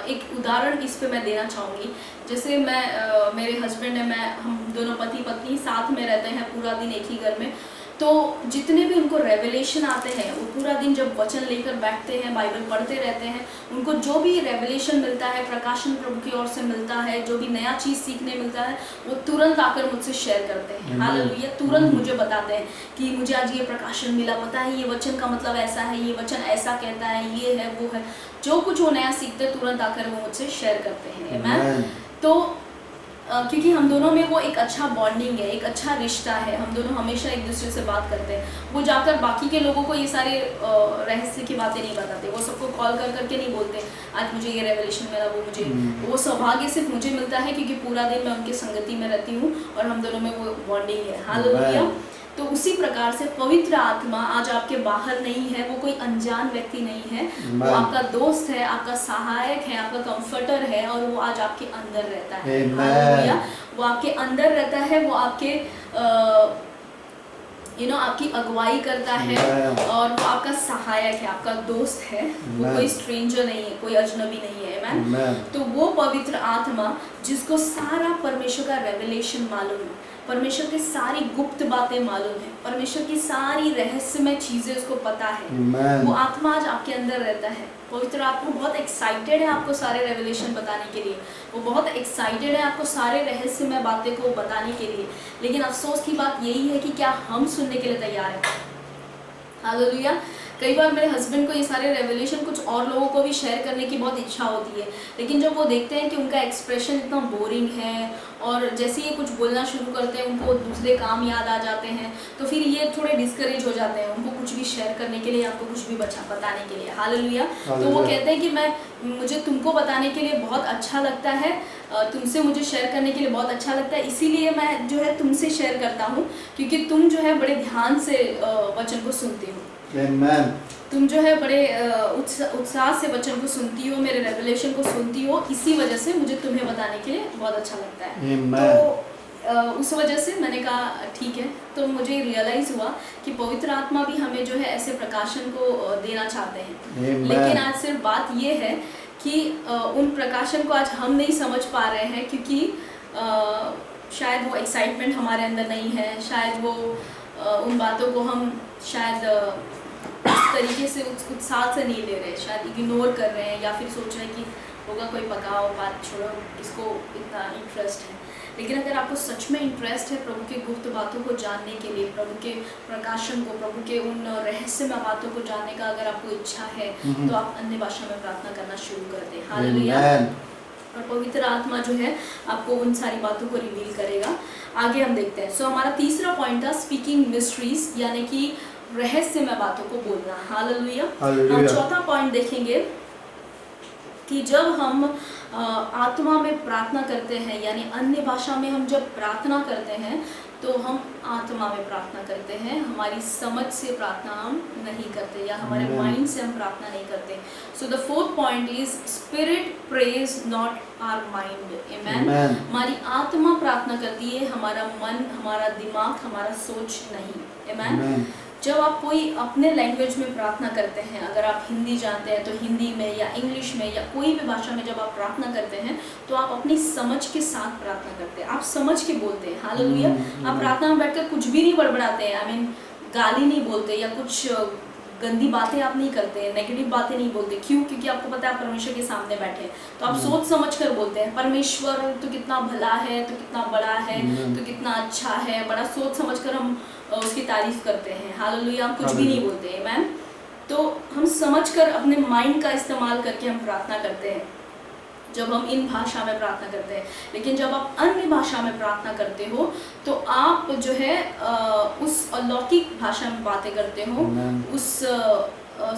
एक उदाहरण इस पे मैं देना चाहूँगी। जैसे मेरे हस्बैंड है, हम दोनों पति पत्नी साथ में रहते हैं पूरा दिन एक ही घर में। तो जितने भी उनको रेवलेशन आते हैं, वो पूरा दिन जब वचन लेकर बैठते हैं, बाइबल पढ़ते रहते हैं, उनको जो भी रेवलेशन मिलता है, प्रकाशन प्रभु की ओर से मिलता है, जो भी नया चीज़ सीखने मिलता है, वो तुरंत आकर मुझसे शेयर करते हैं। हालेलुया। तुरंत मुझे बताते हैं कि मुझे आज ये प्रकाशन मिला, पता है ये वचन का मतलब ऐसा है, ये वचन ऐसा कहता है, ये है वो है। जो कुछ वो नया सीखते तुरंत आकर वो मुझसे शेयर करते हैं। आमीन। तो क्योंकि हम दोनों में वो एक अच्छा बॉन्डिंग है, एक अच्छा रिश्ता है, हम दोनों हमेशा एक दूसरे से बात करते हैं। वो जाकर बाकी के लोगों को ये सारे रहस्य की बातें नहीं बताते, वो सबको कॉल कर करके नहीं बोलते आज मुझे ये रेवलेशन मिला, वो मुझे वो सौभाग्य सिर्फ मुझे मिलता है क्योंकि पूरा दिन मैं उनके संगति में रहती हूँ और हम दोनों में वो बॉन्डिंग है। हालेलुया। तो उसी प्रकार से पवित्र आत्मा आज आपके बाहर नहीं है, वो कोई अनजान व्यक्ति नहीं है, वो आपका दोस्त है, आपका सहायक है, आपका कंफर्टर है और वो आज आपके अंदर रहता है। हालेलुया। वो आपके अंदर रहता है, वो आपके आपकी अगुवाई करता है और वो आपका सहायक है, आपका दोस्त है, वो कोई स्ट्रेंजर नहीं है, कोई अजनबी नहीं है। आमेन। तो वो पवित्र आत्मा जिसको सारा परमेश्वर का रेवलेशन मालूम है, परमेश्वर की सारी गुप्त बातें मालूम है, परमेश्वर की सारी रहस्यमय चीजें उसको पता है, वो आत्मा आज आपके अंदर रहता है। पवित्र आत्मा बहुत एक्साइटेड है आपको सारे रेवलेशन बताने के लिए, वो बहुत एक्साइटेड है आपको सारे रहस्यमय बातें को बताने के लिए। लेकिन अफसोस की बात यही है कि क्या हम सुनने के लिए तैयार हैं? हालेलुया। कई बार मेरे हस्बैंड को ये सारे रेवलेशन कुछ और लोगों को भी शेयर करने की बहुत इच्छा होती है, लेकिन जब वो देखते हैं कि उनका एक्सप्रेशन इतना बोरिंग है और जैसे ये कुछ बोलना शुरू करते हैं उनको दूसरे काम याद आ जाते हैं, तो फिर ये थोड़े डिस्करेज हो जाते हैं उनको कुछ भी शेयर करने के लिए, आपको कुछ भी बताने के लिए। हालेलुया। तो वो कहते हैं कि मुझे तुमको बताने के लिए बहुत अच्छा लगता है, तुमसे मुझे शेयर करने के लिए बहुत अच्छा लगता है, इसीलिए मैं जो है तुमसे शेयर करता हूँ क्योंकि तुम जो है बड़े ध्यान से वचन को सुनते हो। Amen. तुम जो है बड़े उत्साह से वचन को सुनती हो, मेरे रेवलेशन को सुनती हो, इसी वजह से मुझे तुम्हें बताने के लिए बहुत अच्छा लगता है। Amen. तो उस वजह से मैंने कहा ठीक है। तो मुझे रियलाइज़ हुआ कि पवित्र आत्मा भी हमें जो है ऐसे प्रकाशन को देना चाहते हैं। Amen. लेकिन आज सिर्फ बात ये है कि उन प्रकाशन को आज हम नहीं समझ पा रहे हैं क्योंकि शायद वो एक्साइटमेंट हमारे अंदर नहीं है, शायद वो उन बातों को हम शायद इस तरीके से उत्साह से नहीं ले रहे, शायद इग्नोर कर रहे हैं या फिर सोच रहे हैं कि होगा कोई पकाओ बात, छोड़ो, किसको इतना इंटरेस्ट है। लेकिन अगर आपको सच में इंटरेस्ट है प्रभु के गुप्त बातों को जानने के लिए, प्रभु के प्रकाशन को, प्रभु के उन रहस्यमय बातों को जानने का अगर आपको इच्छा है तो आप अन्य भाषा में प्रार्थना करना शुरू कर दें। हालेलुया। और पवित्र आत्मा जो है आपको उन सारी बातों को रिवील करेगा। आगे हम देखते हैं। सो हमारा तीसरा पॉइंट था स्पीकिंग मिस्ट्रीज, यानी कि रहस्यमय बातों को बोलना। हालेलुया। हम चौथा पॉइंट देखेंगे कि जब हम आत्मा में प्रार्थना करते हैं, यानी अन्य भाषा में हम जब प्रार्थना करते हैं तो हम आत्मा में प्रार्थना करते हैं, हमारी समझ से प्रार्थना हम नहीं करते या हमारे माइंड से हम प्रार्थना नहीं करते। So the fourth point is spirit praise not our mind. Amen. हमारी आत्मा प्रार्थना करती है, हमारा मन, हमारा दिमाग, हमारा सोच नहीं। आमेन। जब आप कोई अपने लैंग्वेज में प्रार्थना करते हैं, अगर आप हिंदी जानते हैं तो हिंदी में या इंग्लिश में या कोई भी भाषा में जब आप प्रार्थना करते हैं तो आप अपनी समझ के साथ प्रार्थना करते हैं, आप समझ के बोलते हैं। हालेलुया। आप प्रार्थना में बैठकर कुछ भी नहीं बड़बड़ाते हैं, आई मीन गाली नहीं बोलते या कुछ गंदी बातें आप नहीं करते, नेगेटिव बातें नहीं बोलते। क्यों? क्योंकि आपको पता है आप परमेश्वर के सामने बैठे हैं, तो आप सोच समझ कर बोलते हैं, परमेश्वर तो कितना भला है, तो कितना बड़ा है, तो कितना अच्छा है, बड़ा सोच समझ कर हम उसकी तारीफ करते हैं। हालेलुया। हम कुछ भी नहीं बोलते हैं। मैम, तो हम समझकर अपने माइंड का इस्तेमाल करके हम प्रार्थना करते हैं जब हम इन भाषा में प्रार्थना करते हैं। लेकिन जब आप अन्य भाषा में प्रार्थना करते हो तो आप जो है उस अलौकिक भाषा में बातें करते हो, उस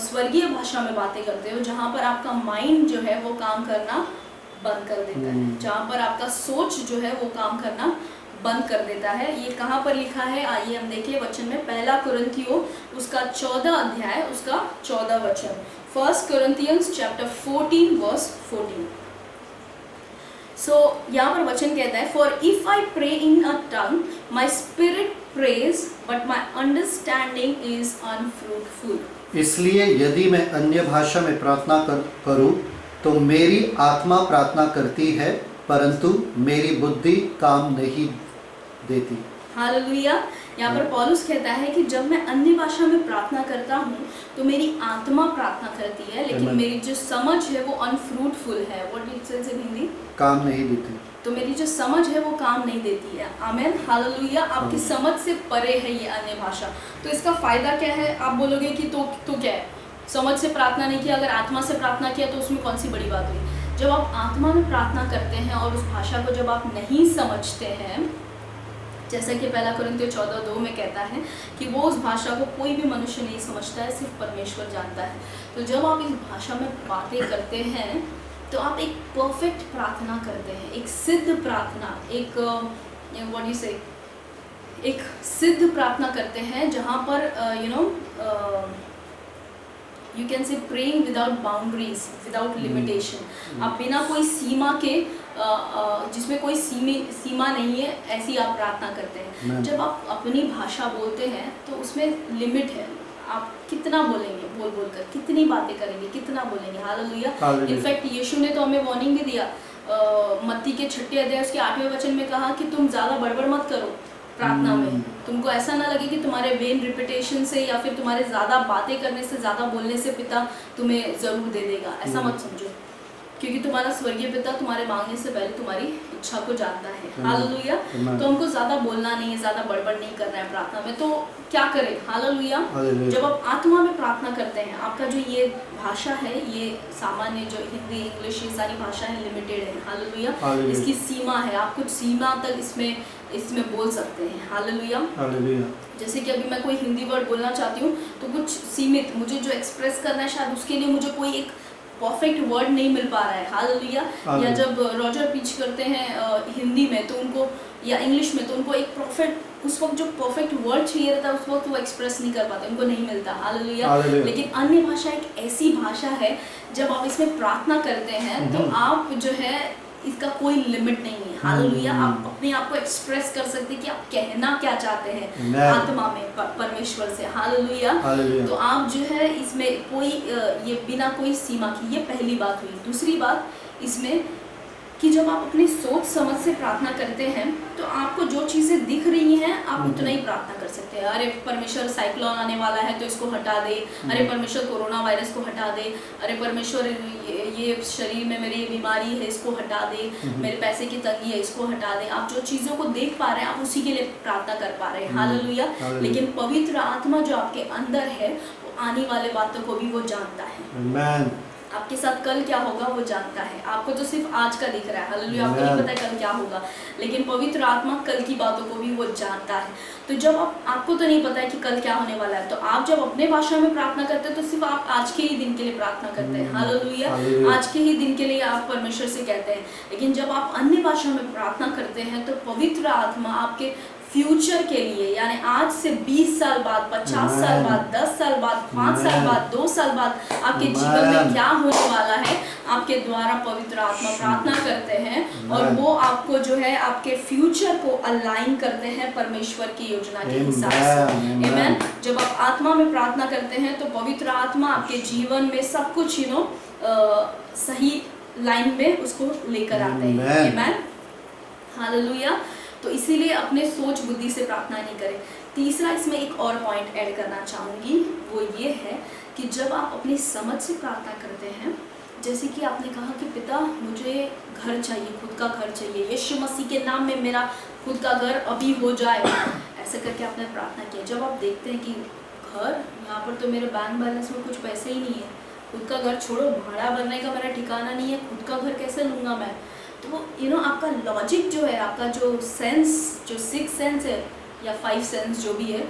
स्वर्गीय भाषा में बातें करते हो, जहाँ पर आपका माइंड जो है वो काम करना बंद कर देता है, जहाँ पर आपका सोच जो है वो काम करना बंद कर देता है। ये कहाँ पर लिखा है? आइए हम देखें वचन में। पहला कुरिन्थियों उसका 14 अध्याय उसका 14 वचन। 1 Corinthians chapter 14 verse 14। यहाँ पर वचन कहता है, For if I pray in a tongue, my spirit prays, but my understanding is unfruitful। इसलिए यदि मैं अन्य भाषा में प्रार्थना करूं तो मेरी आत्मा प्रार्थना करती है परंतु मेरी बुद्धि काम नहीं देती। हालेलुया। यहाँ पर पौलुस कहता है कि जब मैं अन्य भाषा में प्रार्थना करता हूँ तो मेरी आत्मा प्रार्थना करती है, लेकिन मेरी जो समझ है वो अनफ्रूटफुल है। What it says in Hindi? काम नहीं देती। तो मेरी जो समझ है वो काम नहीं देती है। आमेन। हालेलुया। आपकी समझ से परे है ये अन्य भाषा। तो इसका फायदा क्या है? आप बोलोगे कि तो क्या है, समझ से प्रार्थना नहीं किया, अगर आत्मा से प्रार्थना किया तो उसमें कौन सी बड़ी बात हुई? जब आप आत्मा में प्रार्थना करते हैं और उस भाषा को जब आप नहीं समझते हैं, जैसा कि पहला कुरिन्थियों 14:2 में कहता है कि वो उस भाषा को कोई भी मनुष्य नहीं समझता है, सिर्फ परमेश्वर जानता है। तो जब आप इस भाषा में बातें करते हैं तो आप एक परफेक्ट प्रार्थना करते हैं, एक सिद्ध प्रार्थना, एक व्हाट यू से, एक सिद्ध प्रार्थना करते हैं जहाँ पर you can say praying without boundaries, without limitation. आप बिना कोई सीमा के जिसमें कोई सीमा नहीं है, ऐसी आप प्रार्थना करते हैं। जब आप अपनी भाषा बोलते हैं तो उसमें लिमिट है, आप कितना बोलेंगे, बोल बोल कर कितनी बातें करेंगे, कितना बोलेंगे। हालेलुया। इनफैक्ट यीशु ने तो हमें वार्निंग भी दिया, मत्ती के 6 अध्याय उसके 8वें वचन में कहा कि तुम ज़्यादा बड़बड़ मत करो प्रार्थना में। तुमको ऐसा ना लगे कि तुम्हारे वेन रिपीटेशन से या फिर तुम्हारे ज़्यादा बातें करने से, ज़्यादा बोलने से पिता तुम्हें ज़रूर दे देगा, ऐसा मत समझो, क्योंकि तुम्हारा स्वर्गीय पिता तुम्हारे मांगने से पहले तुम्हारी इच्छा को जानता है। हालेलुया। तो हमको ज़्यादा बोलना नहीं है, ज़्यादा बड़बड़ नहीं करना है प्रार्थना में। तो क्या करें? हालेलुया। जब आप आत्मा में प्रार्थना करते हैं, आपका जो ये भाषा है, ये सामान्य जो हिंदी, इंग्लिश, ये सारी भाषा है लिमिटेड है। हालेलुया। इसकी सीमा है, आप कुछ सीमा तक इसमें बोल सकते हैं। हालेलुया। जैसे कि अभी मैं कोई हिंदी वर्ड बोलना चाहती हूँ तो कुछ सीमित, मुझे जो एक्सप्रेस करना है शायद उसके लिए मुझे कोई एक परफेक्ट वर्ड नहीं मिल पा रहा है। हालेलुया। या जब रॉजर पिच करते हैं हिंदी में तो उनको, या इंग्लिश में, तो उनको एक परफेक्ट, उस वक्त जो परफेक्ट वर्ड चाहिए रहता है उस वक्त वो एक्सप्रेस नहीं कर पाते, उनको नहीं मिलता। हालेलुया। लेकिन अन्य भाषा एक ऐसी भाषा है, जब आप इसमें प्रार्थना करते हैं तो आप जो है, इसका कोई लिमिट नहीं है। हालेलुया। आप अपने आप को एक्सप्रेस कर सकते हैं कि आप कहना क्या चाहते हैं आत्मा में परमेश्वर से। हालेलुया। तो आप जो है इसमें कोई ये बिना कोई सीमा की, ये पहली बात हुई। दूसरी बात इसमें कि जब आप अपनी सोच समझ से प्रार्थना करते हैं तो आपको जो चीज़ें दिख रही हैं आप उतना ही प्रार्थना कर सकते हैं। अरे परमेश्वर साइक्लोन आने वाला है तो इसको हटा दे, अरे परमेश्वर कोरोना वायरस को हटा दे, अरे परमेश्वर ये शरीर में मेरी बीमारी है इसको हटा दे, मेरे पैसे की तंगी है इसको हटा दे। आप जो चीज़ों को देख पा रहे हैं आप उसी के लिए प्रार्थना कर पा रहे हैं। हालेलुया। लेकिन पवित्र आत्मा जो आपके अंदर है वो आने वाले बातों को भी वो जानता है। आपके साथ कल क्या होगा वो जानता है। आपको तो सिर्फ आज का दिख रहा है। हालेलुया। आपको नहीं पता है कल क्या होगा, लेकिन पवित्र आत्मा कल की बातों को भी वो जानता है। तो जब आपको तो नहीं पता है कि कल क्या होने वाला है, तो आप जब अपने भाषा में प्रार्थना करते हैं तो सिर्फ आप आज के ही दिन के लिए प्रार्थना करते हैं। हालेलुया। आज के ही दिन के लिए आप परमेश्वर से कहते हैं। लेकिन जब आप अन्य भाषा में प्रार्थना करते हैं तो पवित्र आत्मा आपके फ्यूचर के लिए, यानी आज से 20 साल बाद, 50 साल बाद, 10 साल बाद, 5 साल बाद, 2 साल बाद आपके जीवन में क्या होने वाला है, आपके द्वारा पवित्र आत्मा प्रार्थना करते हैं और वो आपको जो है आपके फ्यूचर को अलाइन करते हैं परमेश्वर की योजना के हिसाब से। आमीन। जब आप आत्मा में प्रार्थना करते हैं तो पवित्र आत्मा आपके जीवन में सब कुछ सही लाइन में उसको लेकर आते हैं। आमीन। हालेलुया। तो इसीलिए अपने सोच बुद्धि से प्रार्थना नहीं करें। तीसरा इसमें एक और पॉइंट ऐड करना चाहूँगी, वो ये है कि जब आप अपनी समझ से प्रार्थना करते हैं, जैसे कि आपने कहा कि पिता मुझे घर चाहिए, खुद का घर चाहिए, यीशु मसीह के नाम में मेरा खुद का घर अभी हो जाए, ऐसे करके आपने प्रार्थना की। जब आप देखते हैं कि घर, यहाँ पर तो मेरे बैंक बैलेंस में कुछ पैसे ही नहीं है, खुद का घर छोड़ो, भाड़ा भरने का मेरा ठिकाना नहीं है, खुद का घर कैसे लूँगा मैं, तो आपका लॉजिक जो है, आपका जो सेंस, जो 6 सेंस है या 5 सेंस जो भी है,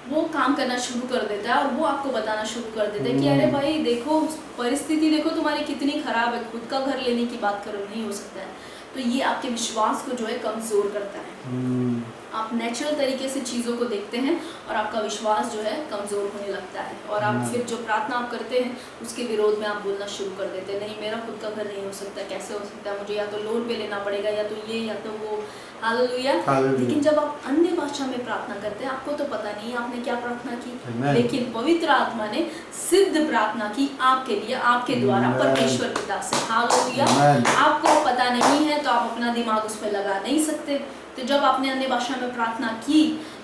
वो काम करना शुरू कर देता है और वो आपको बताना शुरू कर देता है कि अरे भाई देखो, परिस्थिति देखो तुम्हारी कितनी खराब है, खुद का घर लेने की बात करो, नहीं हो सकता है। तो ये आपके विश्वास को जो है कमज़ोर करता है। आप नेचुरल तरीके से चीज़ों को देखते हैं और आपका विश्वास जो है कमज़ोर होने लगता है और आप फिर जो प्रार्थना आप करते हैं उसके विरोध में आप बोलना शुरू कर देते हैं, नहीं मेरा खुद का घर नहीं हो सकता, कैसे हो सकता है, मुझे या तो लोन पे लेना पड़ेगा या तो ये या तो वो। हालेलुया। लेकिन जब आप अन्य भाषा में प्रार्थना करते हैं, आपको तो पता नहीं आपने क्या प्रार्थना की, लेकिन पवित्र आत्मा ने सिद्ध प्रार्थना की आपके लिए, आपके द्वारा परमेश्वर पिता से। हालेलुया। आपको पता नहीं है तो आप अपना दिमाग उस पर लगा नहीं सकते। तो जब आपने अन्य भाषा में प्रार्थना की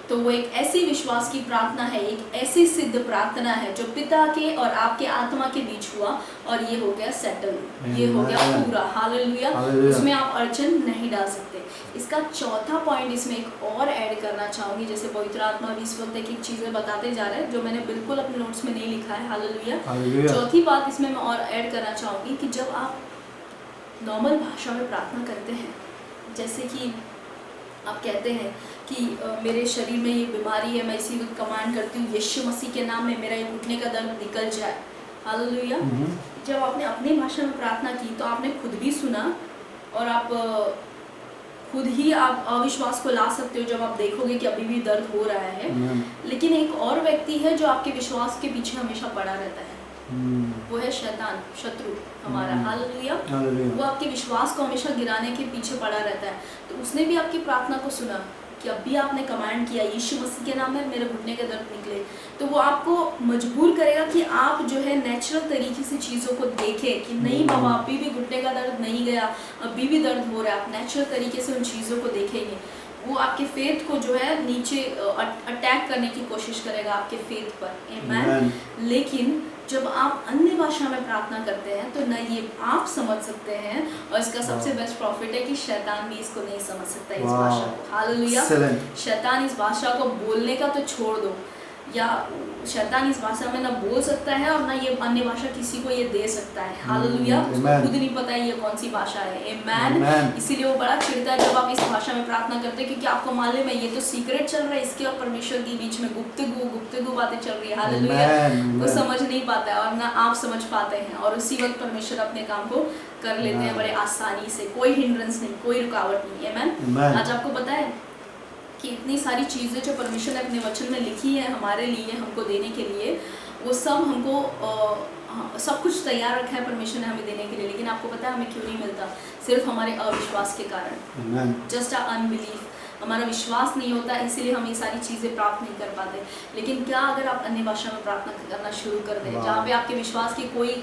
तो वो एक ऐसी विश्वास की प्रार्थना है, एक ऐसी सिद्ध प्रार्थना है जो पिता के और आपके आत्मा के बीच हुआ और ये हो गया सेटल, ये हो गया पूरा। हालेलुया। उसमें आप अड़चन नहीं डाल सकते। इसका चौथा पॉइंट इसमें एक और ऐड करना चाहूँगी, जैसे पवित्र आत्मा भी इस वक्त एक चीज़ें बताते जा रहे हैं जो मैंने बिल्कुल अपने नोट्स में नहीं लिखा है। हालेलुया। चौथी बात इसमें मैं और ऐड करना चाहूँगी कि जब आप नॉर्मल भाषा में प्रार्थना करते हैं, जैसे कि आप कहते हैं कि मेरे शरीर में ये बीमारी है, मैं इसी वक्त कमांड करती हूँ यीशु मसीह के नाम में मेरा ये घुटने का दर्द निकल जाए, हालेलुया। जब आपने अपनी भाषा में प्रार्थना की तो आपने खुद भी सुना और आप खुद ही आप अविश्वास को ला सकते हो जब आप देखोगे कि अभी भी दर्द हो रहा है। लेकिन एक और व्यक्ति है जो आपके विश्वास के पीछे हमेशा पड़ा रहता है, वो है शैतान, शत्रु हमारा, हालेलुया। वो आपके विश्वास को हमेशा गिराने के पीछे पड़ा रहता है। तो उसने भी आपकी प्रार्थना को सुना कि अभी आपने कमांड किया यीशु मसीह के नाम में मेरे घुटने के दर्द निकले, तो वो आपको मजबूर करेगा कि आप जो है नेचुरल तरीके से चीज़ों को देखें कि नहीं बाबा अभी भी घुटने का दर्द नहीं गया, अभी भी दर्द हो रहा है। आप नेचुरल तरीके से उन चीज़ों को देखेंगे, वो आपके फेथ को जो है नीचे अटैक करने की कोशिश करेगा आपके फेथ पर, आमीन। लेकिन जब आप अन्य भाषा में प्रार्थना करते हैं तो न ये आप समझ सकते हैं, और इसका सबसे बेस्ट प्रॉफिट है कि शैतान भी इसको नहीं समझ सकता इस भाषा को, हालेलुया। शैतान इस भाषा को बोलने का तो छोड़ दो, या शैतान इस भाषा में ना बोल सकता है और ना ये अन्य भाषा किसी को ये दे सकता है, हालेलुया। उसको खुद नहीं पता है ये कौन सी भाषा है, आमीन। इसीलिए वो बड़ा चिढ़ता है जब आप इस भाषा में प्रार्थना करते हैं, क्योंकि आपको मालूम है ये तो सीक्रेट चल रहा है, इसके और परमेश्वर के बीच में गुप्तगू बातें चल रही है, हालेलुया। वो समझ नहीं पाता है और ना आप समझ पाते हैं, और उसी वक्त परमेश्वर अपने काम को कर लेते हैं बड़े आसानी से, कोई हिंड्रेंस नहीं, कोई रुकावट नहीं, आमीन। आज आपको पता है कि इतनी सारी चीज़ें जो परमेश्वर ने अपने वचन में लिखी है हमारे लिए, हमको देने के लिए, वो सब हमको सब कुछ तैयार रखा है परमेश्वर ने हमें देने के लिए, लेकिन आपको पता है हमें क्यों नहीं मिलता? सिर्फ हमारे अविश्वास के कारण, जस्ट अ अनबिलीफ, हमारा विश्वास नहीं होता, इसीलिए हम ये सारी चीज़ें प्राप्त नहीं कर पाते। लेकिन क्या अगर आप अन्य भाषा में प्रार्थना करना शुरू कर दें जहाँ पे आपके विश्वास की कोई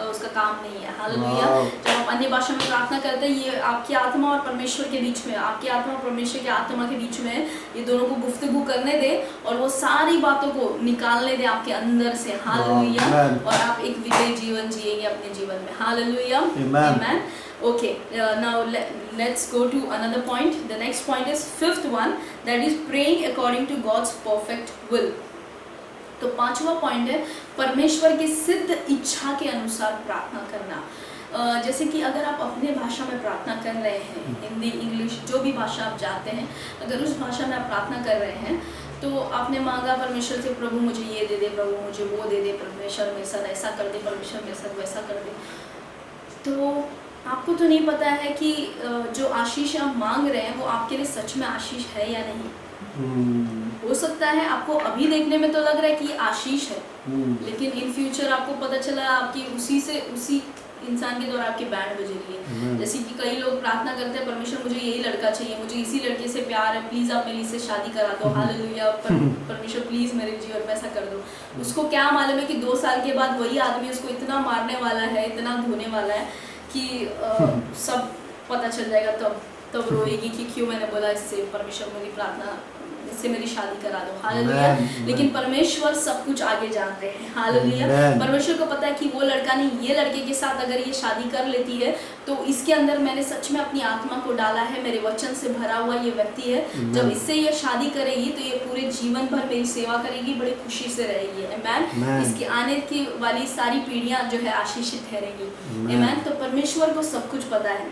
उसका काम नहीं है, हालेलुया। जब आप अन्य भाषा में प्रार्थना करते हैं, ये आपकी आत्मा और परमेश्वर के बीच में, आपकी आत्मा और परमेश्वर की आत्मा के बीच में, ये दोनों को गुफ्तगू करने दे और वो सारी बातों को निकालने दे आपके अंदर से, हालेलुया। और आप एक विजयी जीवन जिएंगे अपने जीवन में, हालेलुया, आमीन। Okay, now let's go to another point. The next point is fifth one, that is praying according to God's perfect will. तो पांचवा पॉइंट है परमेश्वर की सिद्ध इच्छा के अनुसार प्रार्थना करना। जैसे कि अगर आप अपने भाषा में प्रार्थना कर रहे हैं, हिंदी, इंग्लिश, जो भी भाषा आप चाहते हैं, अगर उस भाषा में आप प्रार्थना कर रहे हैं तो आपने मांगा परमेश्वर से, प्रभु मुझे ये दे दे, प्रभु मुझे वो दे दे, परमेश्वर मेरे साथ ऐसा कर दे, परमेश्वर मेरे साथ वैसा कर दे, तो आपको तो नहीं पता है कि जो आशीष आप मांग रहे हैं वो आपके लिए सच में आशीष है या नहीं। हो सकता है आपको अभी देखने में तो लग रहा है कि ये आशीष है, लेकिन इन फ्यूचर आपको पता चला आपकी उसी इंसान के द्वारा आपकी बैंड बज रही है। जैसे कि कई लोग प्रार्थना करते हैं, परमेश्वर मुझे यही लड़का चाहिए, मुझे इसी लड़के से प्यार है, प्लीज आप मेरी से शादी करा दो, हालेलुया। परमेश्वर प्लीज मेरे जीवन में ऐसा कर दो। उसको क्या मालूम है कि 2 साल के बाद वही आदमी उसको इतना मारने वाला है, इतना धोने वाला है कि सब पता चल जाएगा, तब रोएगी कि क्यों मैंने बोला इससे परमेश्वर मेरी प्रार्थना, इससे मेरी शादी करा दो, हालेलुया। लेकिन परमेश्वर सब कुछ आगे जानते हैं, हालेलुया। परमेश्वर को पता है कि वो लड़का नहीं, ये लड़के के साथ अगर ये शादी कर लेती है तो इसके अंदर मैंने सच में अपनी आत्मा को डाला है, मेरे वचन से भरा हुआ ये व्यक्ति है, जब इससे ये शादी करेगी तो ये पूरे जीवन भर मेरी सेवा करेगी, बड़ी खुशी से रहेगी, आमीन। इसकी आने की वाली सारी पीढ़ियां जो है आशीषित ठहरेंगी, आमीन। तो परमेश्वर को सब कुछ पता है,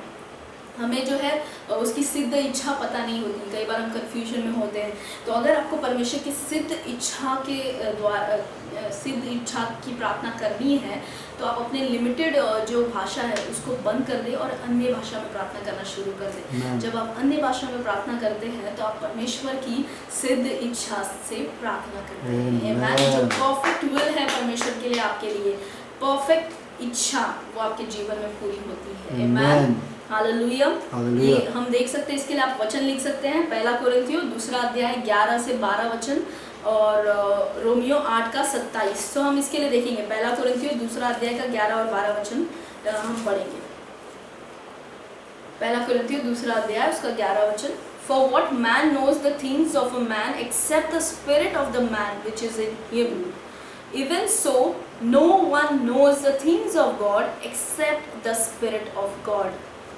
हमें जो है उसकी सिद्ध इच्छा पता नहीं होती, कई बार हम कंफ्यूजन में होते हैं। तो अगर आपको परमेश्वर की सिद्ध इच्छा के द्वारा सिद्ध इच्छा की प्रार्थना करनी है तो आप अपने लिमिटेड जो भाषा है उसको बंद कर दें और अन्य भाषा में प्रार्थना करना शुरू कर दें। जब आप अन्य भाषा में प्रार्थना करते हैं तो आप परमेश्वर की सिद्ध इच्छा से प्रार्थना करते हैं, जो परफेक्ट विल है परमेश्वर के लिए, आपके लिए परफेक्ट इच्छा वो आपके जीवन में पूरी होती है, आमीन, हालेलुया। ये हम देख सकते हैं, इसके लिए आप वचन लिख सकते हैं, 1 कोरिन्थियों 2 अध्याय 11 से 12 वचन और रोमियो 8 का 27। तो हम इसके लिए देखेंगे 1 कोरिन्थियों 2 अध्याय का 11 और 12 वचन हम पढ़ेंगे। 1 कोरिन्थियों 2 अध्याय उसका 11 वचन, For what man knows the things of a man except the spirit of the man which is in him? Even so, no one knows the things of God except the Spirit of God.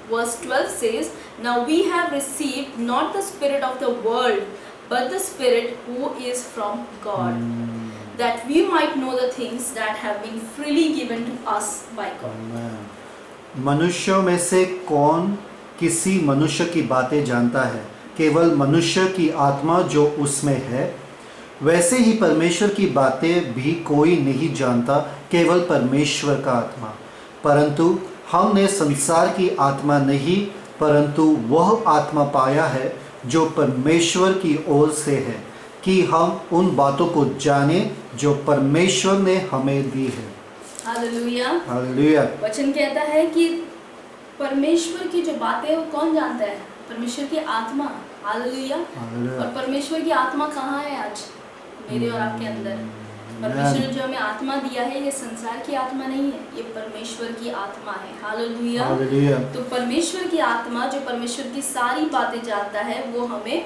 Verse 12 says, Now we have received not the spirit of the world, but the Spirit who is from God, that we might know the things that have been freely given to us by God. मनुष्यों में से कौन किसी मनुष्य की बातें जानता है? केवल मनुष्य की आत्मा जो उसमें है। वैसे ही परमेश्वर की बातें भी कोई नहीं जानता, केवल परमेश्वर का आत्मा। परंतु हमने संसार की आत्मा नहीं, परंतु वह आत्मा पाया है जो परमेश्वर की ओर से है, कि हम उन बातों को जानें जो परमेश्वर ने हमें दी है। हालेलुया। हालेलुया। वचन कहता है कि परमेश्वर की जो बातें हैं वो कौन जानता है? परमेश्वर की आत्मा। हालेलुया। हालेलुया। और परमेश्वर की आत्मा कहाँ है आज? मेरे और आपके अंदर। परमेश्वर ने जो हमें आत्मा दिया है, ये संसार की आत्मा नहीं है, ये परमेश्वर की आत्मा है। हालेलुया। हालेलुया। तो परमेश्वर की आत्मा जो परमेश्वर की सारी बातें जानता है, वो हमें